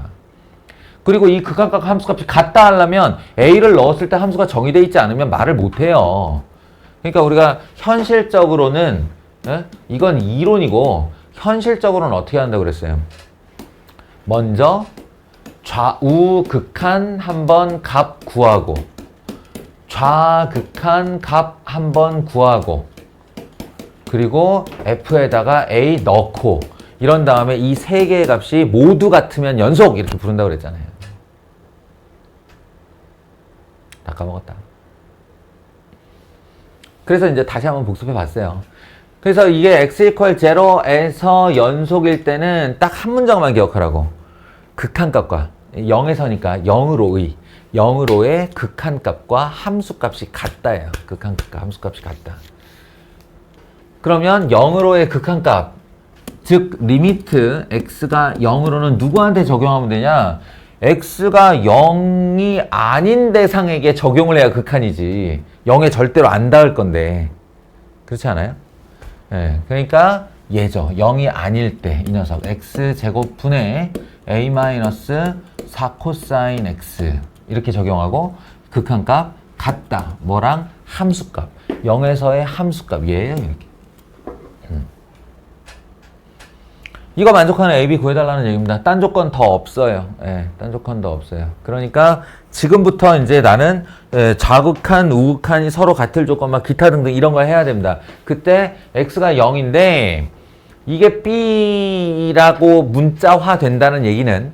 그리고 이 극한값과 함수값이 같다 하려면 A를 넣었을 때 함수가 정의되어 있지 않으면 말을 못해요. 그러니까 우리가 현실적으로는 이건 이론이고 현실적으로는 어떻게 한다고 그랬어요? 먼저 좌우극한 한번 값 구하고 좌극한 값 한번 구하고 그리고 F에다가 A 넣고 이런 다음에 이 세 개의 값이 모두 같으면 연속 이렇게 부른다고 그랬잖아요. 다 까먹었다. 그래서 이제 다시 한번 복습해 봤어요. 그래서 이게 x equal 0에서 연속일 때는 딱 한 문장만 기억하라고. 극한값과 0에서니까 0으로의 극한값과 함수값이 같다예요. 극한값과 함수값이 같다. 그러면 0으로의 극한값, 즉 리미트 x가 0으로는 누구한테 적용하면 되냐? x가 0이 아닌 대상에게 적용을 해야 극한이지. 0에 절대로 안 닿을 건데. 그렇지 않아요? 네, 그러니까 얘죠. 0이 아닐 때 이 녀석 x제곱분의 a-4 코사인 x 이렇게 적용하고 극한값 같다. 뭐랑? 함수값. 0에서의 함수값 얘예요. 이렇게. 이거 만족하는 AB 구해달라는 얘기입니다. 딴 조건 더 없어요. 예, 딴 조건 더 없어요. 그러니까 지금부터 이제 나는 좌극한, 우극한이 서로 같을 조건만 기타 등등 이런 걸 해야 됩니다. 그때 x가 0인데 이게 b라고 문자화 된다는 얘기는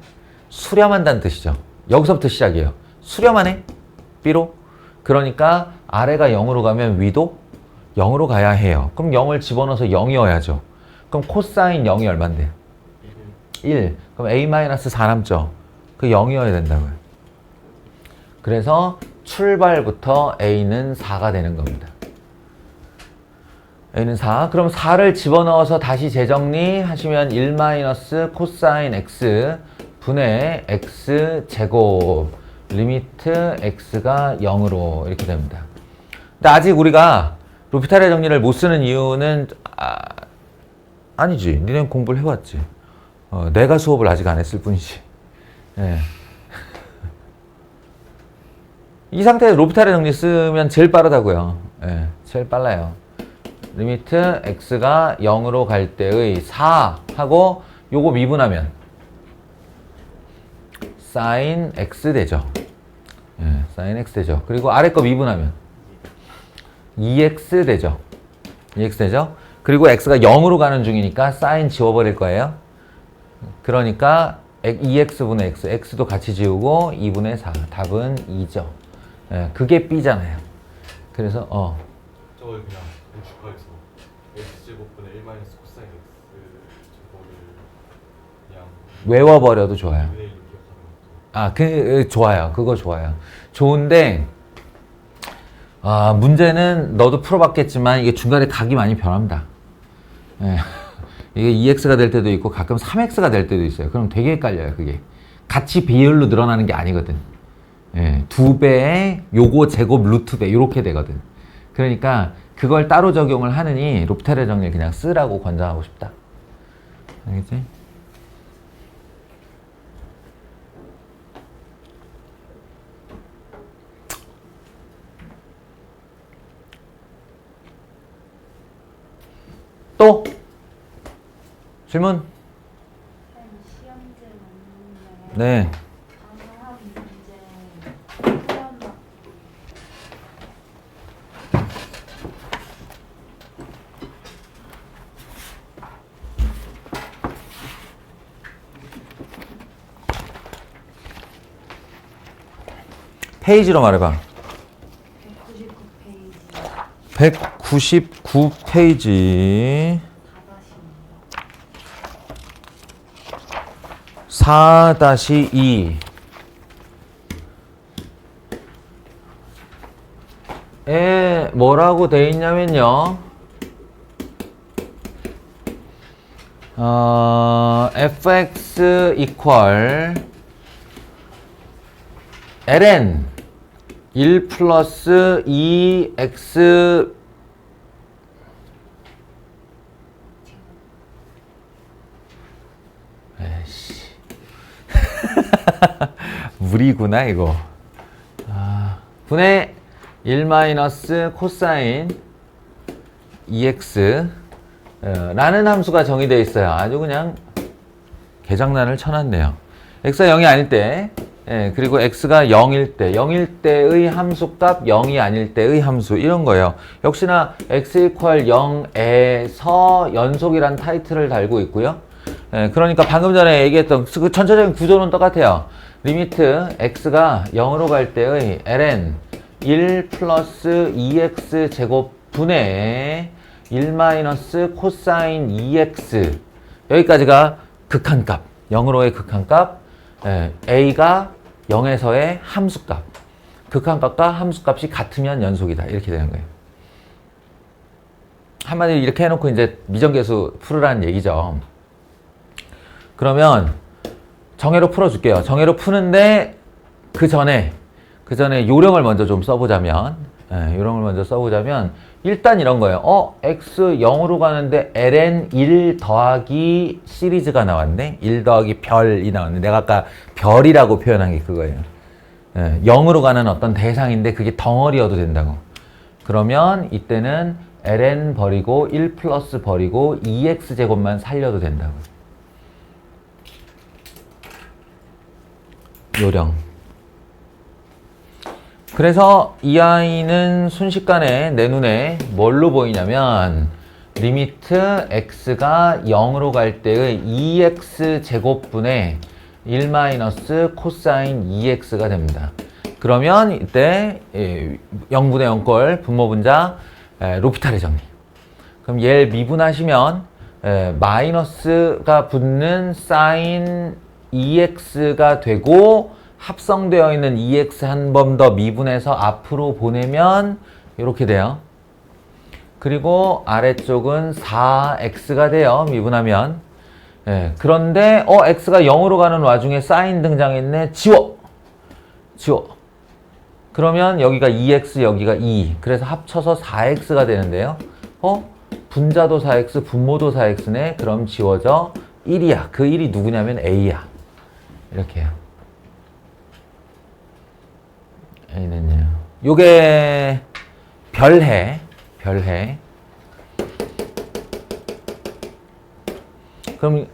수렴한다는 뜻이죠. 여기서부터 시작이에요. 수렴하네? b로? 그러니까 아래가 0으로 가면 위도 0으로 가야 해요. 그럼 0을 집어넣어서 0이어야죠. 그럼 코사인 0이 얼만데? 1. 그럼 a-4 남죠? 그 0이어야 된다고요. 그래서 출발부터 a는 4가 되는 겁니다. a는 4. 그럼 4를 집어넣어서 다시 재정리하시면 1 코사인 x 분의 x제곱 리미트 x가 0으로 이렇게 됩니다. 근데 아직 우리가 로피탈의 정리를 못 쓰는 이유는 아니지. 니네 공부를 해왔지. 내가 수업을 아직 안 했을 뿐이지. 예. 이 상태에서 로피탈의 정리 쓰면 제일 빠르다고요. 예, 제일 빨라요. 리미트 x가 0으로 갈 때의 4 하고 요거 미분하면 sin x 되죠. 예, sin x 되죠. 그리고 아래 거 미분하면 2x 되죠. 2x 되죠. 그리고 x가 0으로 가는 중이니까 sin 지워버릴 거예요. 그러니까 2x분의 x, x도 같이 지우고 2분의 4. 답은 2죠. 예, 그게 b잖아요. 그래서 저걸 그냥 공식화해서 x제곱분의 1 코사인 x 제곱을 그냥 외워버려도 좋아요. 2분의 1로 기억하는 것도 좋아요. 그거 좋아요. 좋은데 문제는 너도 풀어봤겠지만 이게 중간에 각이 많이 변합니다. 예. 이게 2x가 될 때도 있고 가끔 3x가 될 때도 있어요. 그럼 되게 헷갈려요. 그게 같이 비율로 늘어나는 게 아니거든. 예. 2배에 요거 제곱 루트 배 이렇게 되거든. 그러니까 그걸 따로 적용을 하느니 로피탈의 정리 그냥 쓰라고 권장하고 싶다. 알겠지? 질문? 시험지 맞는데 네. 다음 문제 시험 페이지로 말해봐. 199페이지 199페이지 4다시 4-2 에 뭐라고 돼 있냐면요. fx equal ln 1 플러스 2x 에이씨 무리구나 이거. 분의 1 마이너스 코사인 2x 라는 함수가 정의되어 있어요. 아주 그냥 개장난을 쳐놨네요. x가 0이 아닐 때, 그리고 x가 0일 때, 0일 때의 함수값, 0이 아닐 때의 함수 이런 거예요. 역시나 x equal 0에서 연속이란 타이틀을 달고 있고요. 그러니까 방금 전에 얘기했던 그 전체적인 구조는 똑같아요. 리미트 x가 0으로 갈 때의 ln 1 플러스 2x 제곱 분의 1 마이너스 코사인 2x 여기까지가 극한값 0으로의 극한값 a가 0에서의 함수값 극한값과 함수값이 같으면 연속이다 이렇게 되는 거예요. 한마디로 이렇게 해놓고 이제 미정계수 풀으라는 얘기죠. 그러면 정예로 풀어줄게요. 정예로 푸는데 그 전에 요령을 먼저 좀 써보자면 요령을 먼저 써보자면 일단 이런 거예요. x 0으로 가는데 ln 1 더하기 시리즈가 나왔네. 1 더하기 별이 나왔네. 내가 아까 별이라고 표현한 게 그거예요. 0으로 가는 어떤 대상인데 그게 덩어리여도 된다고. 그러면 이때는 ln 버리고 1 플러스 버리고 2x 제곱만 살려도 된다고. 요령. 그래서 이 아이는 순식간에 내 눈에 뭘로 보이냐면 리미트 x가 0으로 갈 때의 2x 제곱분의 1 마이너스 코사인 2x가 됩니다. 그러면 이때 0분의 0꼴 분모분자 로피탈의 정리. 그럼 얘를 미분하시면 마이너스가 붙는 사인 2x가 되고 합성되어 있는 2x 한 번 더 미분해서 앞으로 보내면 이렇게 돼요. 그리고 아래쪽은 4x가 돼요. 미분하면. 그런데 x가 0으로 가는 와중에 사인 등장했네. 지워. 그러면 여기가 2x 여기가 2. 그래서 합쳐서 4x가 되는데요. 분자도 4x 분모도 4x네. 그럼 지워져 1이야. 그 1이 누구냐면 a야. 이렇게 해요. A는요. 요게 별해. 그럼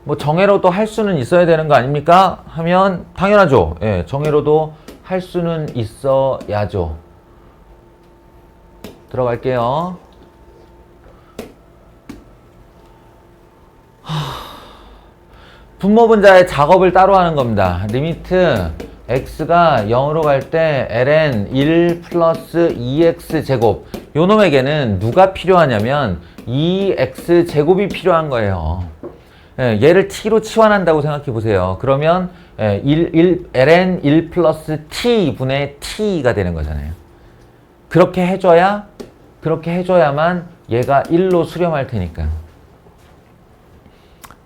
뭐 정예로도 할 수는 있어야 되는 거 아닙니까? 하면 당연하죠. 정예로도 할 수는 있어야죠. 들어갈게요. 분모분자의 작업을 따로 하는 겁니다. 리미트 x가 0으로 갈 때 ln 1 플러스 2x 제곱 요 놈에게는 누가 필요하냐면 2x 제곱이 필요한 거예요. 얘를 t로 치환한다고 생각해 보세요. 그러면 ln 1 플러스 t 분의 t가 되는 거잖아요. 그렇게 해줘야만 얘가 1로 수렴할 테니까.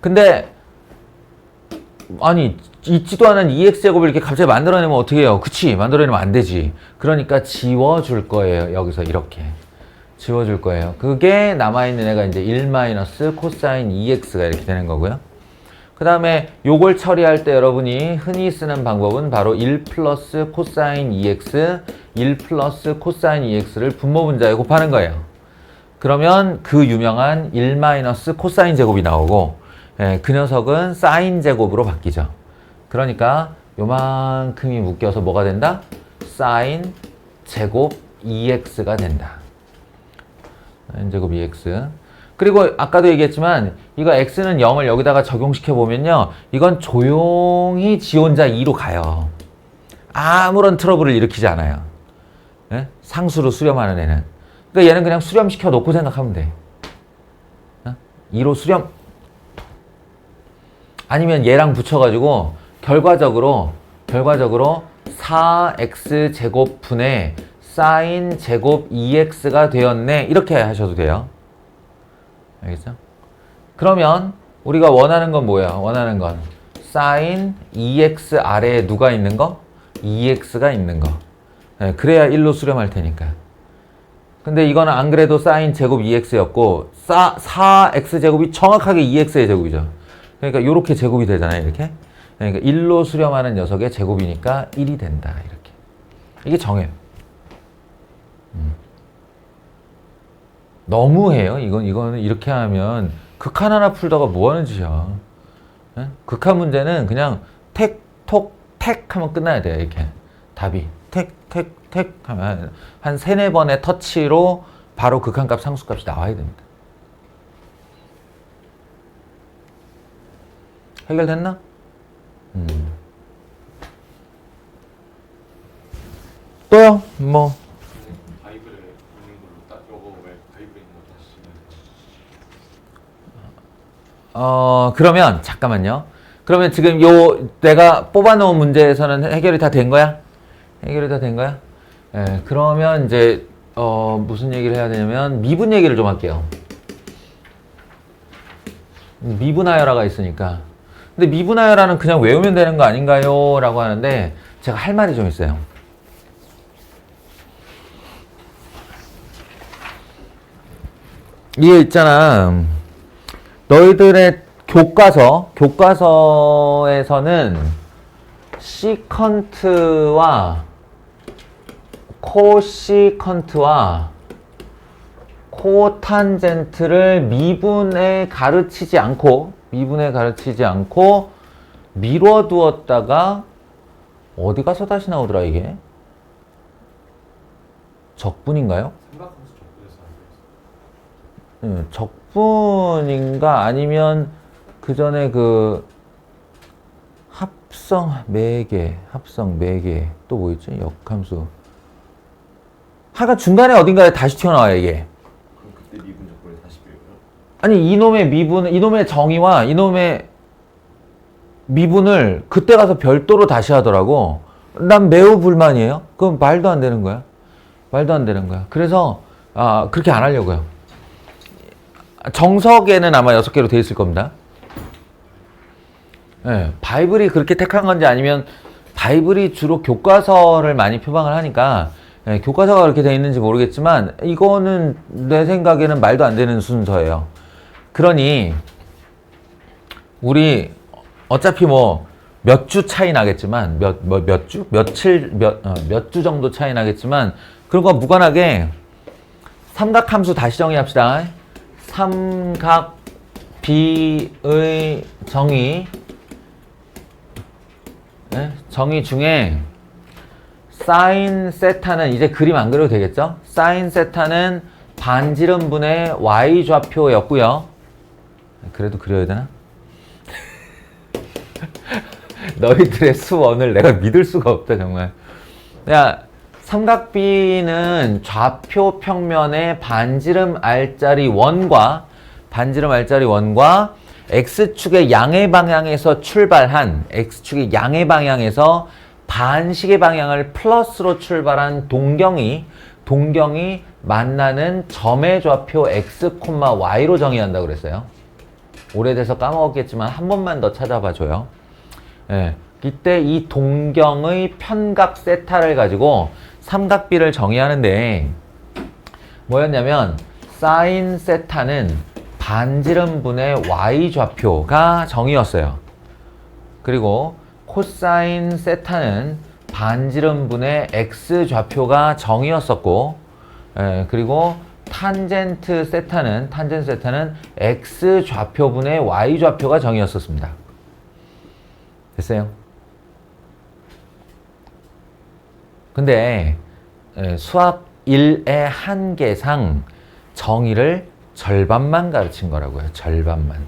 근데 아니 있지도 않은 2x제곱을 이렇게 갑자기 만들어내면 어떻게 해요? 그치? 만들어내면 안 되지. 그러니까 지워줄 거예요. 여기서 이렇게. 지워줄 거예요. 그게 남아있는 애가 이제 1 마이너스 코사인 2x가 이렇게 되는 거고요. 그 다음에 요걸 처리할 때 여러분이 흔히 쓰는 방법은 바로 1 플러스 코사인 2x, 1 플러스 코사인 2x를 분모분자에 곱하는 거예요. 그러면 그 유명한 1 마이너스 코사인 제곱이 나오고 예, 그 녀석은 사인 제곱으로 바뀌죠. 그러니까 요만큼이 묶여서 뭐가 된다? 사인 제곱 2x가 된다. 사인 제곱 2x. 그리고 아까도 얘기했지만 이거 x는 0을 여기다가 적용시켜 보면요. 이건 조용히 지 혼자 2로 가요. 아무런 트러블을 일으키지 않아요. 예? 상수로 수렴하는 애는. 그러니까 얘는 그냥 수렴시켜 놓고 생각하면 돼. 2로 수렴. 아니면 얘랑 붙여가지고 결과적으로 4x 제곱 분의 사인 제곱 2x가 되었네. 이렇게 하셔도 돼요. 알겠죠? 그러면 우리가 원하는 건 뭐야? 원하는 건 사인 2x 아래에 누가 있는 거? 2x가 있는 거. 네, 그래야 1로 수렴할 테니까. 근데 이거는 안 그래도 사인 제곱 2x였고 4x 제곱이 정확하게 2x의 제곱이죠. 그러니까 이렇게 제곱이 되잖아요. 이렇게. 그러니까 1로 수렴하는 녀석의 제곱이니까 1이 된다. 이렇게. 이게 정해요. 너무해요. 이거는 이렇게 하면 극한 하나 풀다가 뭐 하는 짓이야. 예? 극한 문제는 그냥 택, 톡, 택 하면 끝나야 돼요. 이렇게. 답이. 택, 택, 택 하면 한 3, 4번의 터치로 바로 극한값, 상수값이 나와야 됩니다. 해결됐나? 또요? 뭐. 바이블에 있는 걸로 딱 요거 왜 바이블에 있는 거 다시 그러면 잠깐만요. 그러면 지금 요 내가 뽑아놓은 문제에서는 해결이 다 된 거야? 해결이 다 된 거야? 예, 그러면 이제 무슨 얘기를 해야 되냐면 미분 얘기를 좀 할게요. 미분하여라가 있으니까. 근데 미분하여라는 그냥 외우면 되는 거 아닌가요? 라고 하는데 제가 할 말이 좀 있어요. 이게 있잖아. 너희들의 교과서에서는 시컨트와 코시컨트와 코탄젠트를 미분에 가르치지 않고 미뤄 두었다가 어디 가서 다시 나오더라 이게? 적분인가요? 삼각함수 적분에서 안 돼있어. 적분인가 아니면 그 전에 그 합성 매개 또 뭐 있지? 역함수. 하여간 중간에 어딘가에 다시 튀어나와요 이게. 그럼 그때 미분 적분을 다시 배워요? 아니 이놈의 정의와 이놈의 미분을 그때 가서 별도로 다시 하더라고. 난 매우 불만이에요. 그럼 말도 안 되는 거야. 그래서 그렇게 안 하려고요. 정석에는 아마 6개로 돼 있을 겁니다. 네, 바이블이 그렇게 택한 건지 아니면 바이블이 주로 교과서를 많이 표방을 하니까 네, 교과서가 그렇게 돼 있는지 모르겠지만 이거는 내 생각에는 말도 안 되는 순서예요. 그러니 우리 어차피 뭐 몇 주 차이 나겠지만 몇 주? 몇 주 정도 차이 나겠지만 그런 거 무관하게 삼각함수 다시 정의합시다. 삼각비의 정의. 네? 정의 중에 사인 세타는 이제 그림 안 그려도 되겠죠? 사인 세타는 반지름분의 y 좌표였고요. 그래도 그려야 되나? 너희들의 수원을 내가 믿을 수가 없다 정말. 야, 삼각비는 좌표 평면의 반지름 알짜리 원과 x축의 양의 방향에서 출발한 x축의 양의 방향에서 반식의 방향을 플러스로 출발한 동경이 만나는 점의 좌표 x, y로 정의한다고 그랬어요. 오래돼서 까먹었겠지만 한 번만 더 찾아봐줘요. 예, 이때 이 동경의 편각 세타를 가지고 삼각비를 정의하는데 뭐였냐면 사인 세타는 반지름분의 y 좌표가 정의였어요. 그리고 코사인 세타는 반지름분의 x 좌표가 정의였었고, 그리고 탄젠트 세타는 x 좌표분의 y 좌표가 정의였었습니다. 됐어요? 근데 수학 1의 한계상 정의를 절반만 가르친 거라고요. 절반만.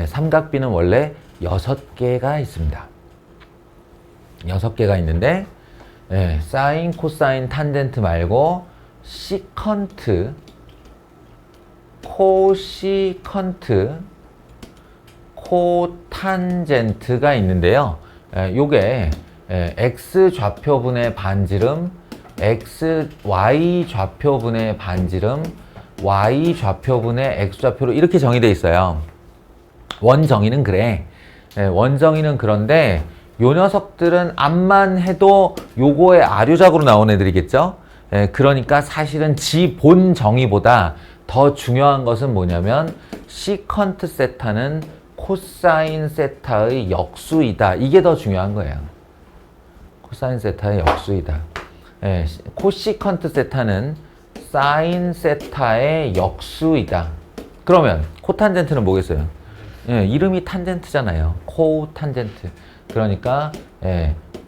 삼각비는 원래 6개가 있습니다. 6개가 있는데 사인, 코사인, 탄젠트 말고 시컨트, 코시컨트, 코탄젠트가 있는데요. 요게 x 좌표분의 반지름, y 좌표분의 반지름, y 좌표분의 x 좌표로 이렇게 정의되어 있어요. 원정의는 그래. 원정의는 그런데 요 녀석들은 암만 해도 요거의 아류작으로 나온 애들이겠죠. 그러니까 사실은 지 본 정의보다 더 중요한 것은 뭐냐면 시컨트 세타는 코사인 세타의 역수이다. 이게 더 중요한 거예요. 코사인 세타의 역수이다. 코시컨트 세타는 사인 세타의 역수이다. 그러면 코탄젠트는 뭐겠어요? 이름이 탄젠트잖아요. 코탄젠트. 그러니까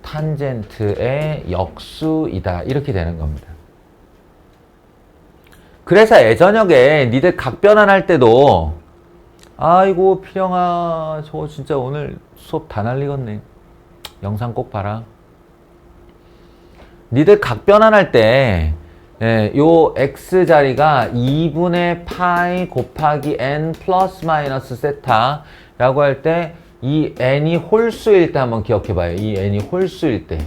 탄젠트의 역수이다. 이렇게 되는 겁니다. 그래서 예저녁에 니들 각변환할 때도 아이고 필영아 저거 진짜 오늘 수업 다 날리겠네. 영상 꼭 봐라. 니들 각변환할 때 요 x 자리가 2분의 파이 곱하기 n 플러스 마이너스 세타 라고 할 때 이 n이 홀수일 때 한번 기억해봐요. 이 n이 홀수일 때.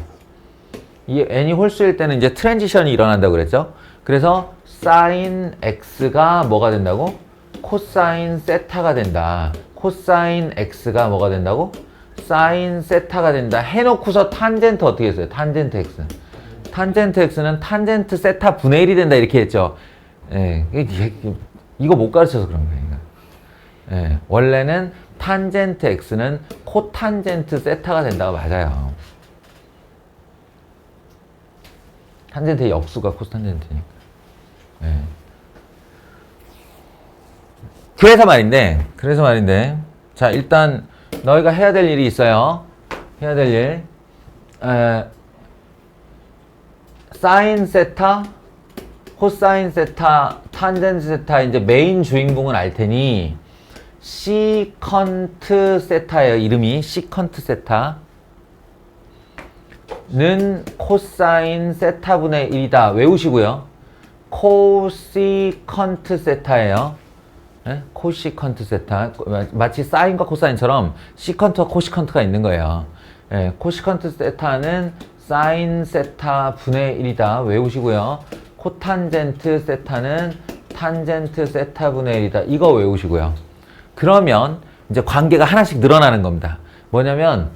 이 n이 홀수일 때는 이제 트랜지션이 일어난다고 그랬죠. 그래서 사인 x가 뭐가 된다고? 코사인 세타가 된다. 코사인 x가 뭐가 된다고? 사인 세타가 된다. 해놓고서 탄젠트 어떻게 했어요? 탄젠트 x. 탄젠트 x는 탄젠트 세타 분의 1이 된다 이렇게 했죠. 이거 못 가르쳐서 그런 거예요. 원래는 탄젠트 x는 코탄젠트 세타가 된다고 맞아요. 탄젠트의 역수가 코탄젠트니까. 그래서 말인데 자 일단 너희가 해야 될 일이 있어요. 해야 될 일. 사인 세타, 코사인 세타, 탄젠트 세타 이제 메인 주인공은 알 테니 시컨트 세타예요. 이름이 시컨트 세타는 코사인 세타분의 1이다. 외우시고요. 코시컨트 세타예요. 코시컨트 세타. 마치 사인과 코사인처럼 시컨트와 코시컨트가 있는 거예요. 코시컨트 세타는 사인 세타 분의 1이다. 외우시고요. 코탄젠트 세타는 탄젠트 세타 분의 1이다. 이거 외우시고요. 그러면 이제 관계가 하나씩 늘어나는 겁니다. 뭐냐면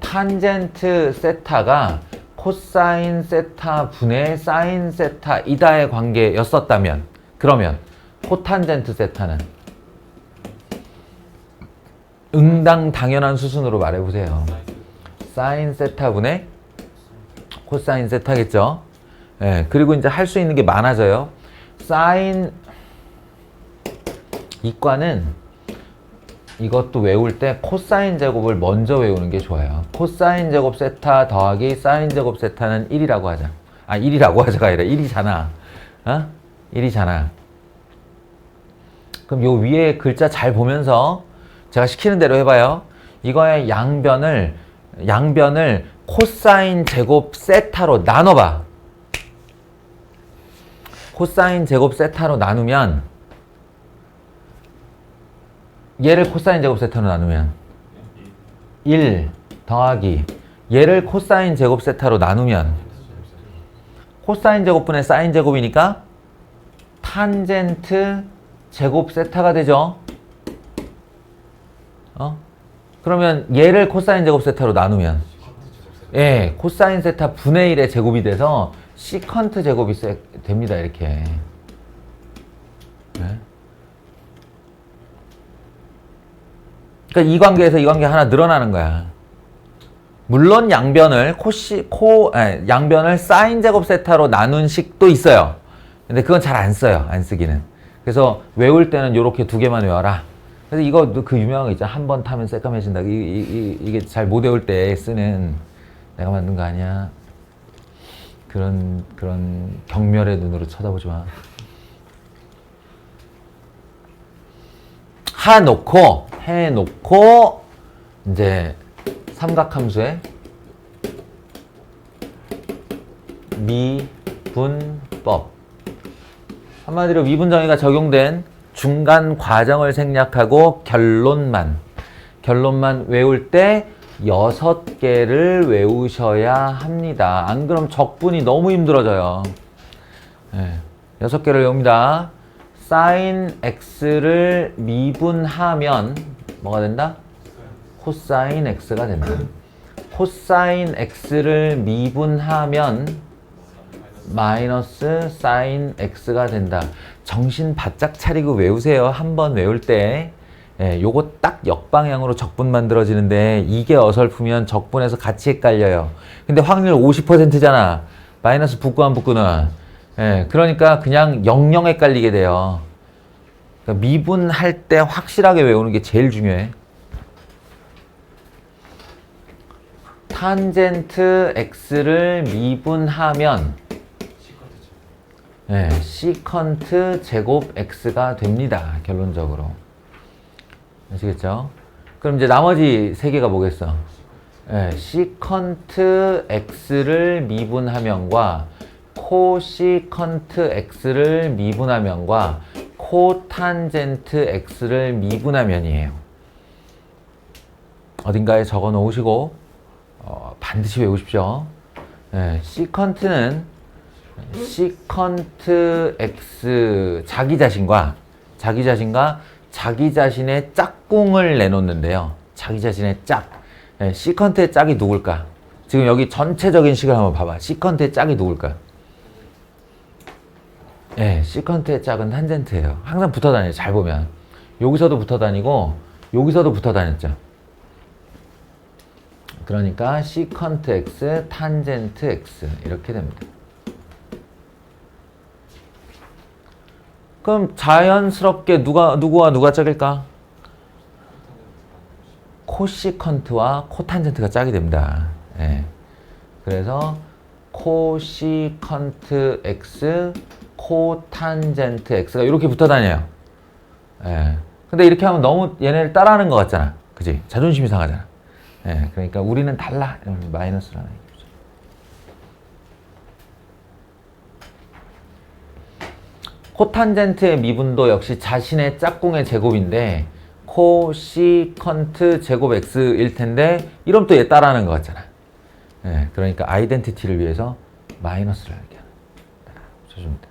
탄젠트 세타가 코사인 세타 분의 사인 세타 이다의 관계였었다면 그러면 코탄젠트 세타는 응당 당연한 수순으로 말해보세요. 사인 세타 분의 코사인 세타겠죠. 그리고 이제 할 수 있는 게 많아져요. 사인 이과는 이것도 외울 때 코사인 제곱을 먼저 외우는 게 좋아요. 코사인 제곱 세타 더하기 사인 제곱 세타는 1이라고 하자. 1이라고 하자가 아니라 1이잖아. 1이잖아. 그럼 요 위에 글자 잘 보면서 제가 시키는 대로 해봐요. 이거의 양변을 코사인 제곱 세타로 나눠봐. 코사인 제곱 세타로 나누면 얘를 코사인 제곱 세타로 나누면 1 더하기 얘를 코사인 제곱 세타로 나누면 코사인 제곱분의 사인 제곱이니까 탄젠트 제곱 세타가 되죠. 그러면 얘를 코사인 제곱 세타로 나누면 코사인 세타 분의 1의 제곱이 돼서 시컨트 제곱이 됩니다. 이렇게. 그러니까 이 관계에서 이 관계 하나 늘어나는 거야. 물론 양변을 양변을 사인 제곱 세타로 나눈 식도 있어요. 근데 그건 잘 안 써요. 안 쓰기는. 그래서 외울 때는 요렇게 두 개만 외워라. 그래서 이거 그 유명한 거 있잖아. 한 번 타면 새까매진다. 이게 잘 못 외울 때 쓰는 내가 만든 거 아니야. 그런 경멸의 눈으로 쳐다보지 마. 해놓고 이제 삼각함수의 미분법. 한마디로 미분정의가 적용된 중간 과정을 생략하고 결론만 외울 때 6개를 외우셔야 합니다. 안 그럼 적분이 너무 힘들어져요. 네, 6개를 외웁니다. sin x를 미분하면 뭐가 된다? 코사인 x가 된다. 코사인 x를 미분하면 마이너스 sin x가 된다. 정신 바짝 차리고 외우세요. 한 번 외울 때. 예, 요거 딱 역방향으로 적분 만들어지는데 이게 어설프면 적분에서 같이 헷갈려요. 근데 확률 50%잖아. 마이너스 붙고 안 붙고는. 예, 그러니까 그냥 영영 헷갈리게 돼요. 그러니까 미분할 때 확실하게 외우는 게 제일 중요해. 탄젠트 x를 미분하면 시컨트 제곱 x가 됩니다. 결론적으로. 아시겠죠? 그럼 이제 나머지 세 개가 뭐겠어? 시컨트 x를 미분하면과 코시컨트 x를 미분하면과 코탄젠트 x를 미분하면이에요. 어딘가에 적어 놓으시고 반드시 외우십시오. 시컨트는 시컨트 x 자기 자신과 자기 자신의 짝꿍을 내놓는데요. 자기 자신의 짝. 시컨트의 짝이 누굴까? 지금 여기 전체적인 식을 한번 봐봐. 시컨트의 짝이 누굴까? 시컨트의 짝은 탄젠트예요. 항상 붙어 다녀요. 잘 보면. 여기서도 붙어 다니고 여기서도 붙어 다녔죠. 그러니까 시컨트 x, 탄젠트 x 이렇게 됩니다. 그럼 자연스럽게 누구와 누가 짝일까? 코시컨트와 코탄젠트가 짝이 됩니다. 그래서 코시컨트 x, 코탄젠트 x가 이렇게 붙어 다녀요. 근데 이렇게 하면 너무 얘네를 따라하는 것 같잖아. 그지? 자존심이 상하잖아. 그러니까 우리는 달라. 이러면 마이너스를 하나 얘기죠. 코탄젠트의 미분도 역시 자신의 짝꿍의 제곱인데 코시컨트 제곱 x일 텐데 이러면 또 얘 따라하는 것 같잖아. 그러니까 아이덴티티를 위해서 마이너스를 하게 하는. 쳐주면 돼.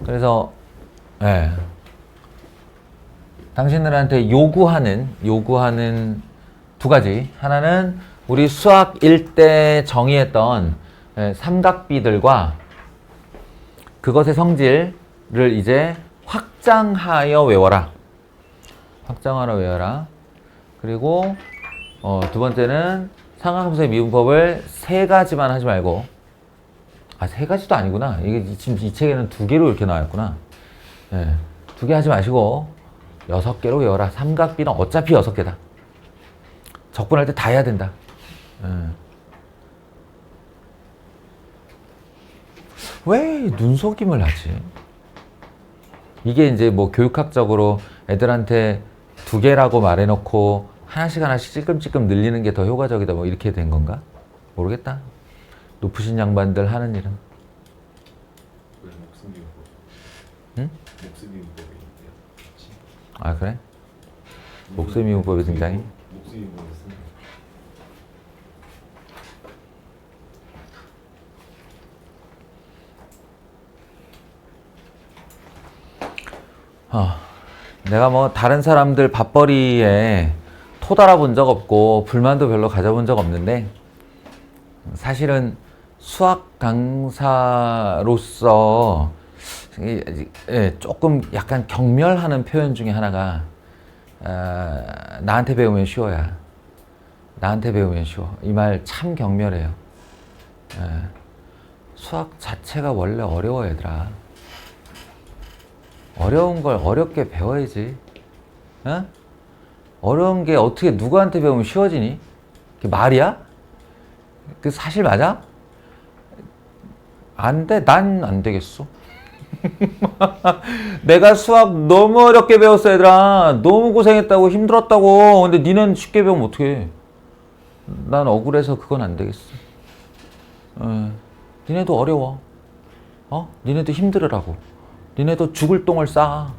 그래서 당신들한테 요구하는 두 가지. 하나는 우리 수학 1때 정의했던 삼각비들과 그것의 성질을 이제 확장하여 외워라. 확장하여 외워라. 그리고 두 번째는 삼각함수의 미분법을 세 가지만 하지 말고 세 가지도 아니구나. 이게 지금 이 책에는 두 개로 이렇게 나왔구나. 두 개 하지 마시고 6개로 외워라. 삼각비는 어차피 6개다. 적분할 때 다 해야 된다. 왜 눈속임을 하지? 이게 이제 뭐 교육학적으로 애들한테 두 개라고 말해놓고 하나씩 찔끔찔끔 늘리는 게 더 효과적이다. 뭐 이렇게 된 건가? 모르겠다. 높으신 양반들 하는 일은. 왜 목숨미분법? 응? 목숨미분법이 있대요. 아 그래? 목숨미분법이 등장해? 목숨미분법이 쓰는 내가 뭐 다른 사람들 밥벌이에 토달아본 적 없고 불만도 별로 가져본 적 없는데 사실은 수학 강사로서 조금 약간 경멸하는 표현 중에 하나가 나한테 배우면 쉬워야. 나한테 배우면 쉬워. 이 말 참 경멸해요. 수학 자체가 원래 어려워 얘들아. 어려운 걸 어렵게 배워야지. 어? 어려운 게 어떻게 누구한테 배우면 쉬워지니? 그게 말이야? 그 사실 맞아? 안 돼. 난 안 되겠어. 내가 수학 너무 어렵게 배웠어 얘들아. 너무 고생했다고 힘들었다고. 근데 니는 쉽게 배우면 어떡해. 난 억울해서 그건 안 되겠어. 니네도 어려워. 니네도 힘들으라고. 니네도 죽을 똥을 싸.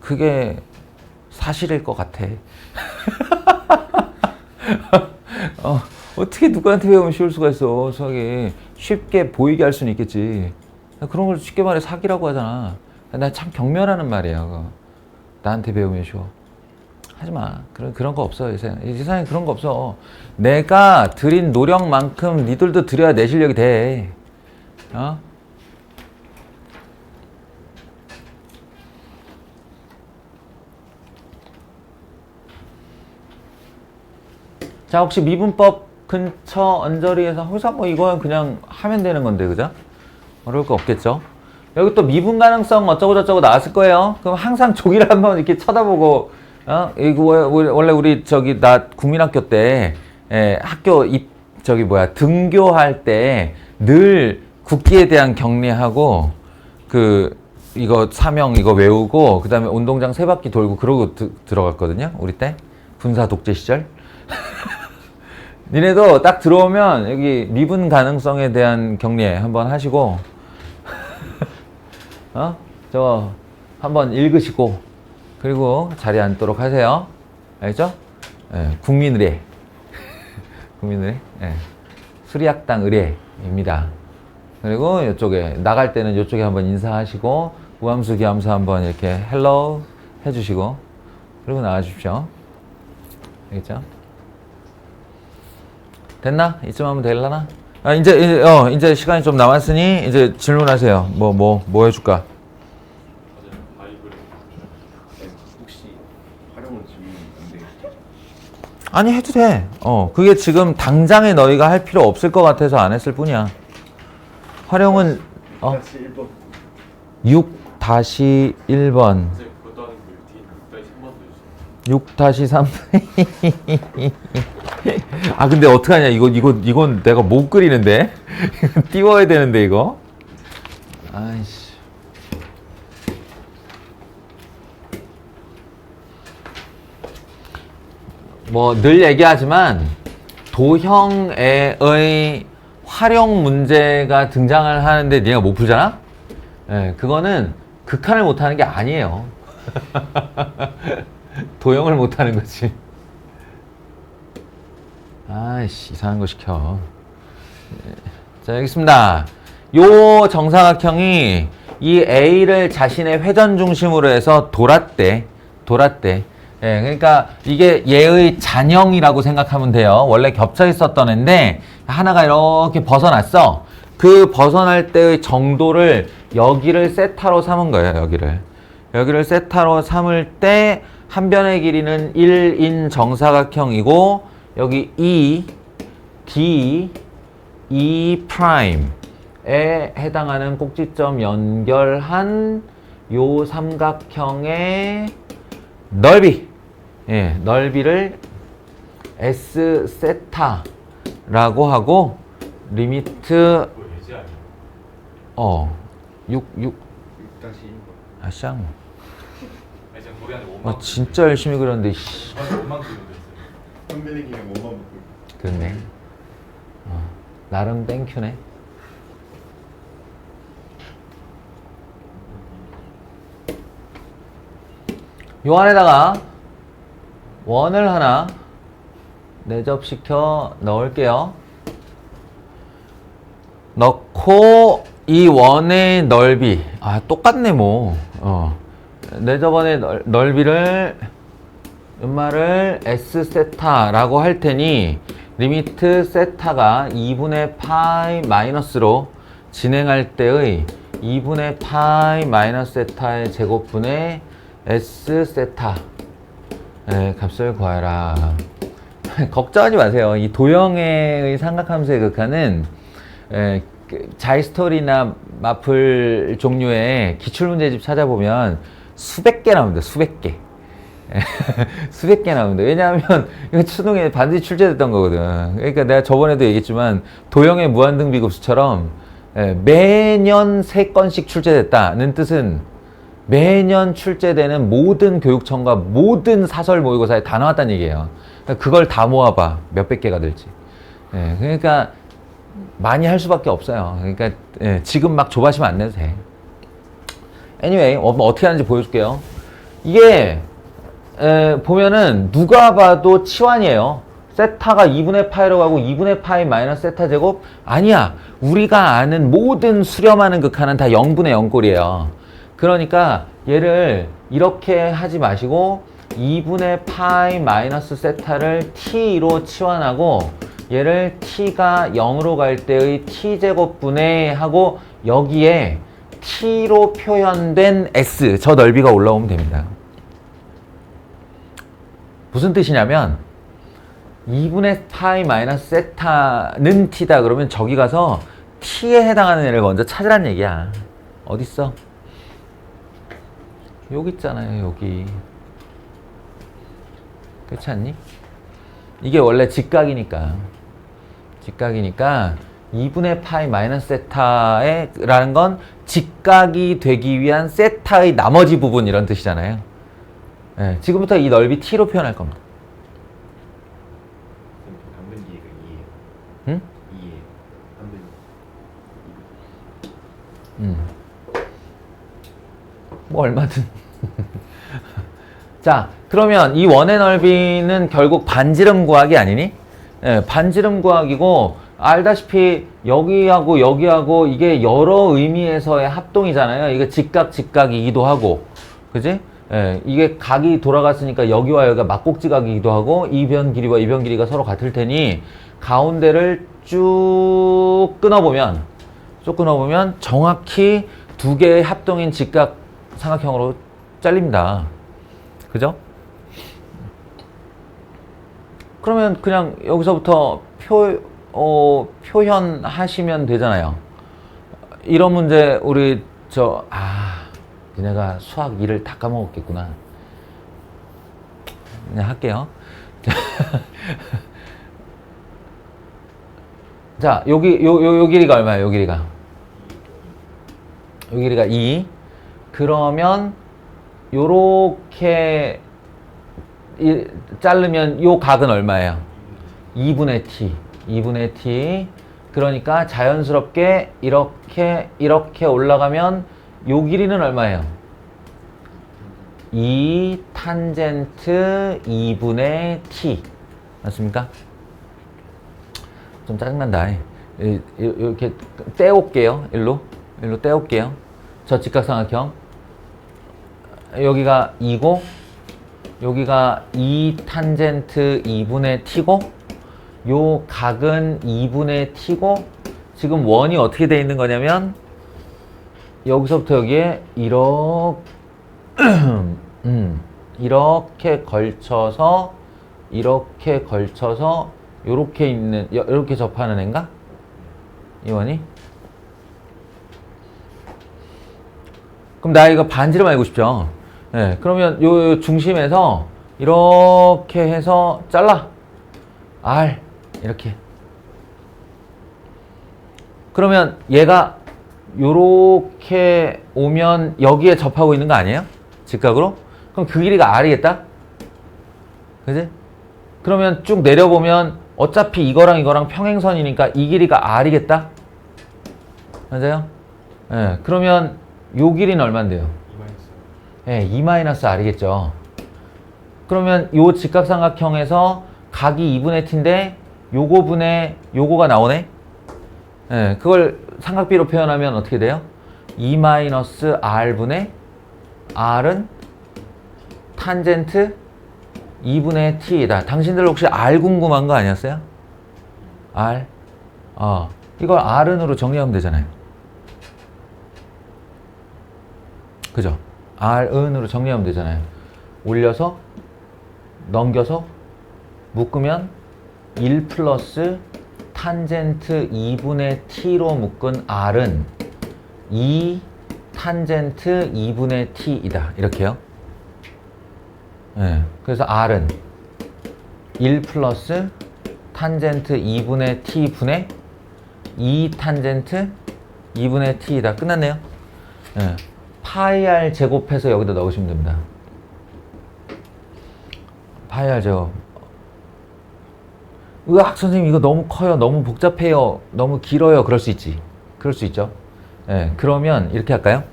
그게 사실일 것 같아. 어떻게 누구한테 배우면 쉬울 수가 있어. 수학이 쉽게 보이게 할 수는 있겠지. 그런 걸 쉽게 말해 사기라고 하잖아. 나 참 경멸하는 말이야. 그거. 나한테 배우면 쉬워. 하지마. 그런 거 없어. 이 세상에 그런 거 없어. 내가 들인 노력만큼 니들도 들여야 내 실력이 돼. 자, 혹시 미분법 근처 언저리에서 항상 뭐 이건 그냥 하면 되는 건데, 그죠? 어려울 거 없겠죠? 여기 또 미분 가능성 어쩌고저쩌고 나왔을 거예요. 그럼 항상 조기를 한번 이렇게 쳐다보고, 이거 원래 우리 나 국민학교 때, 학교 등교할 때 늘 국기에 대한 경례하고, 이거 사명 이거 외우고, 그 다음에 운동장 세 바퀴 돌고 그러고 들어갔거든요. 우리 때. 군사 독재 시절. 니네도 딱 들어오면 여기 미분 가능성에 대한 경례 한번 하시고 저 한번 읽으시고 그리고 자리에 앉도록 하세요. 알겠죠? 국민의례 국민의례 수리학당 의례입니다. 그리고 이쪽에 나갈 때는 이쪽에 한번 인사하시고 우함수 기함수 한번 이렇게 헬로우 해주시고 그리고 나가주십시오. 알겠죠? 됐나? 이쯤 하면 되려나? 이제 시간이 좀 남았으니 이제 질문하세요. 뭐 해줄까? 혹시 활용을 지금 안 되겠죠? 아니 해도 돼. 그게 지금 당장에 너희가 할 필요 없을 것 같아서 안 했을 뿐이야. 활용은 다시 1번 6-1번 선생님 그것도 하는 게 뒤에 6-3번도 있어요. 6-3 아 근데 어떡하냐 이건 내가 못 그리는데 띄워야 되는데 이거 아이씨 뭐 늘 얘기하지만 도형의 활용 문제가 등장을 하는데 니가 못 풀잖아? 그거는 극한을 못하는 게 아니에요. 도형을 못하는 거지. 아이씨 이상한 거 시켜. 자 여기 있습니다. 요 정사각형이 이 A를 자신의 회전 중심으로 해서 돌았대. 그러니까 이게 얘의 잔형이라고 생각하면 돼요. 원래 겹쳐 있었던 애인데 하나가 이렇게 벗어났어. 그 벗어날 때의 정도를 여기를 세타로 삼은 거예요. 여기를 세타로 삼을 때 한 변의 길이는 1인 정사각형이고 여기 E, D, E 프라임에 해당하는 꼭지점 연결한 요 삼각형의 넓이, 넓이를 S 세타라고 하고 리미트 그거 예지 아니에요? 6 6-1번 아 쌍. 아니 제가 머리 안에 원망 진짜 열심히 그렸는데 씨. 저한테 원망 그리고 있어요. 선배님이 원만 먹고 그렇네. 나름 땡큐네. 요 안에다가 원을 하나 내접시켜 넣을게요. 넣고 이 원의 넓이 똑같네 뭐. 내접원의 넓이를 음말을 S 세타라고 할 테니 리미트 세타가 2분의 파이 마이너스로 진행할 때의 2분의 파이 마이너스 세타의 제곱분의 S 세타 값을 구하라. 걱정하지 마세요. 이 도형의 삼각함수의 극한은 자이스토리나 마플 종류의 기출문제집 찾아보면 수백 개 나옵니다. 수백 개. 수백 개 나옵니다. 왜냐하면 이거 수능에 반드시 출제됐던 거거든. 그러니까 내가 저번에도 얘기했지만 도형의 무한등비급수처럼 매년 3건씩 출제됐다는 뜻은 매년 출제되는 모든 교육청과 모든 사설 모의고사에 다 나왔다는 얘기예요. 그러니까 그걸 다 모아봐. 몇백 개가 될지. 그러니까 많이 할 수밖에 없어요. 그러니까 지금 막 조바심 안 내도 돼. anyway, 어떻게 하는지 보여줄게요. 이게 보면은 누가 봐도 치환이에요. 세타가 2분의 파이로 가고 2분의 파이 마이너스 세타 제곱? 아니야. 우리가 아는 모든 수렴하는 극한은 다 0분의 0꼴이에요. 그러니까 얘를 이렇게 하지 마시고 2분의 파이 마이너스 세타를 t로 치환하고 얘를 t가 0으로 갈 때의 t제곱분의 하고 여기에 t로 표현된 s, 저 넓이가 올라오면 됩니다. 무슨 뜻이냐면 2분의 파이 마이너스 세타는 t다 그러면 저기 가서 t에 해당하는 애를 먼저 찾으란 얘기야. 어딨어? 여기 있잖아요. 여기. 그렇지 않니? 이게 원래 직각이니까 2분의 파이 마이너스 세타에 라는 건 직각이 되기 위한 세타의 나머지 부분 이런 뜻이잖아요. 지금부터 이 넓이 t로 표현할 겁니다. 반분기가 2예요. 응? 2예요. 뭐 얼마든. 자, 그러면 이 원의 넓이는 결국 반지름 구하기 아니니? 반지름 구하기고 알다시피 여기하고 여기하고 이게 여러 의미에서의 합동이잖아요. 이게 직각이기도 하고, 그지? 이게 각이 돌아갔으니까 여기와 여기가 막곡지각이기도 하고 이 변 길이와 이 변 길이가 서로 같을 테니 가운데를 쭉 끊어보면 정확히 두 개의 합동인 직각 삼각형으로 잘립니다. 그죠? 그러면 그냥 여기서부터 표현하시면 되잖아요. 이런 문제 우리 니네가 수학 2를 다 까먹었겠구나. 그냥 할게요. 자, 요 길이가 얼마예요? 요 길이가 2. 그러면 요렇게 자르면 요 각은 얼마예요? 2분의 t. 그러니까 자연스럽게 이렇게 올라가면 요 길이는 얼마예요? 2 탄젠트 2분의 t. 맞습니까? 좀 짜증난다. 이렇게 떼올게요. 일로 떼올게요. 저 직각삼각형. 여기가 2고 여기가 2 탄젠트 2분의 t고 요 각은 2분의 t고 지금 원이 어떻게 돼 있는 거냐면 여기서부터 여기에 이렇게 걸쳐서 요렇게 있는 요렇게 접하는 애인가? 이 원이? 그럼 나 이거 반지름 알고 싶죠? 그러면 요 중심에서 이렇게 해서 잘라. R 이렇게. 그러면 얘가 요렇게 오면 여기에 접하고 있는 거 아니에요? 직각으로? 그럼 그 길이가 R이겠다? 그지? 그러면 쭉 내려보면 어차피 이거랑 평행선이니까 이 길이가 R이겠다? 맞아요? 그러면 요 길이는 얼만데요? 2-R이겠죠. 그러면 요 직각삼각형에서 각이 2분의 t인데 요거 분의 요거가 나오네? 그걸 삼각비로 표현하면 어떻게 돼요? 2-R분의 R은 탄젠트 2분의 t이다. 당신들 혹시 R 궁금한 거 아니었어요? R? 이걸 R은으로 정리하면 되잖아요. 그죠? R은으로 정리하면 되잖아요. 올려서 넘겨서 묶으면 1 플러스 탄젠트 2분의 t로 묶은 R은 2 탄젠트 2분의 t이다. 이렇게요. 네, 그래서 R은 1 플러스 탄젠트 2분의 t분의 2 탄젠트 2분의 t이다. 끝났네요. 네, 파이 r 제곱해서 여기다 넣으시면 됩니다. 파이 r 제곱. 으악, 선생님 이거 너무 커요. 너무 복잡해요. 너무 길어요. 그럴 수 있지. 그럴 수 있죠. 네, 그러면 이렇게 할까요?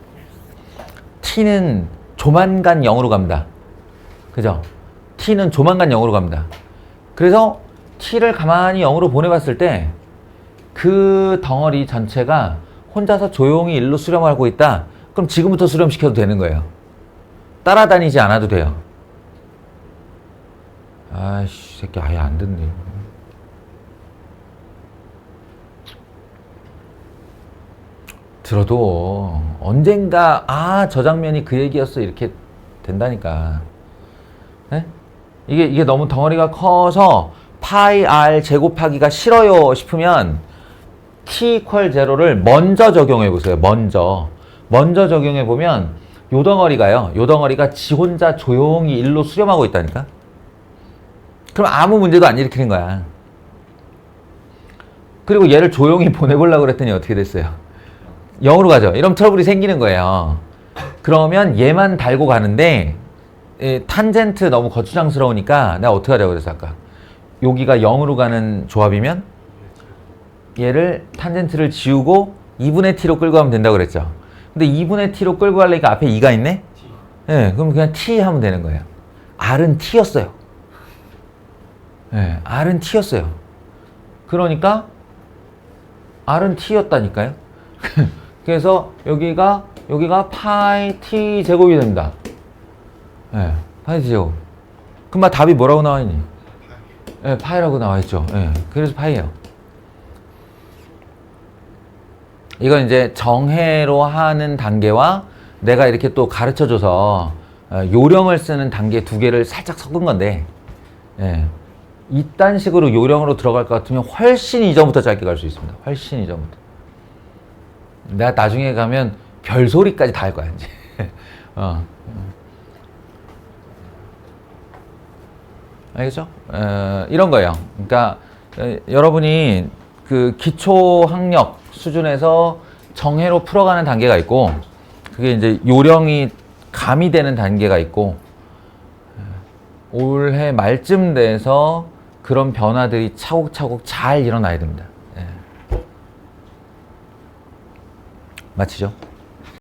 t는 조만간 0으로 갑니다. 그죠? t는 조만간 0으로 갑니다. 그래서 t를 가만히 0으로 보내봤을 때 그 덩어리 전체가 혼자서 조용히 1로 수렴하고 있다. 그럼 지금부터 수렴시켜도 되는 거예요. 따라다니지 않아도 돼요. 아이씨, 새끼 아예 안 듣네. 들어도 언젠가 저 장면이 그 얘기였어 이렇게 된다니까. 네? 이게 너무 덩어리가 커서 파이 r 제곱하기가 싫어요 싶으면 t 이퀄 0를 먼저 적용해 보세요. 먼저 적용해 보면 요 덩어리가요. 요 덩어리가 지 혼자 조용히 1로 수렴하고 있다니까. 그럼 아무 문제도 안 일으키는 거야. 그리고 얘를 조용히 보내보려고 그랬더니 어떻게 됐어요? 0으로 가죠. 이러면 트러블이 생기는 거예요. 그러면 얘만 달고 가는데 탄젠트 너무 거추장스러우니까 내가 어떻게 하자고 그랬어 아까. 여기가 0으로 가는 조합이면 얘를 탄젠트를 지우고 2분의 t로 끌고 가면 된다고 그랬죠. 근데 2분의 t로 끌고 가려니까 앞에 2가 있네? 네, 그럼 그냥 t 하면 되는 거예요. r은 t였어요. 네, r은 t였어요. 그러니까 r은 t였다니까요. 그래서 여기가 파이 t 제곱이 됩니다. 네, 파이 t 제곱. 그럼 답이 뭐라고 나와 있니? 네, 파이라고 나와 있죠. 네, 그래서 파이예요. 이건 이제 정해로 하는 단계와 내가 이렇게 또 가르쳐줘서 요령을 쓰는 단계 두 개를 살짝 섞은 건데, 예, 이딴 식으로 요령으로 들어갈 것 같으면 훨씬 이전부터 짧게 갈 수 있습니다. 훨씬 이전부터. 내가 나중에 가면 별소리까지 다 할 거야, 이제. 알겠죠? 이런 거예요. 그러니까 여러분이 그 기초 학력 수준에서 정해로 풀어가는 단계가 있고, 그게 이제 요령이 가미되는 단계가 있고, 올해 말쯤 돼서 그런 변화들이 차곡차곡 잘 일어나야 됩니다. 예. 마치죠?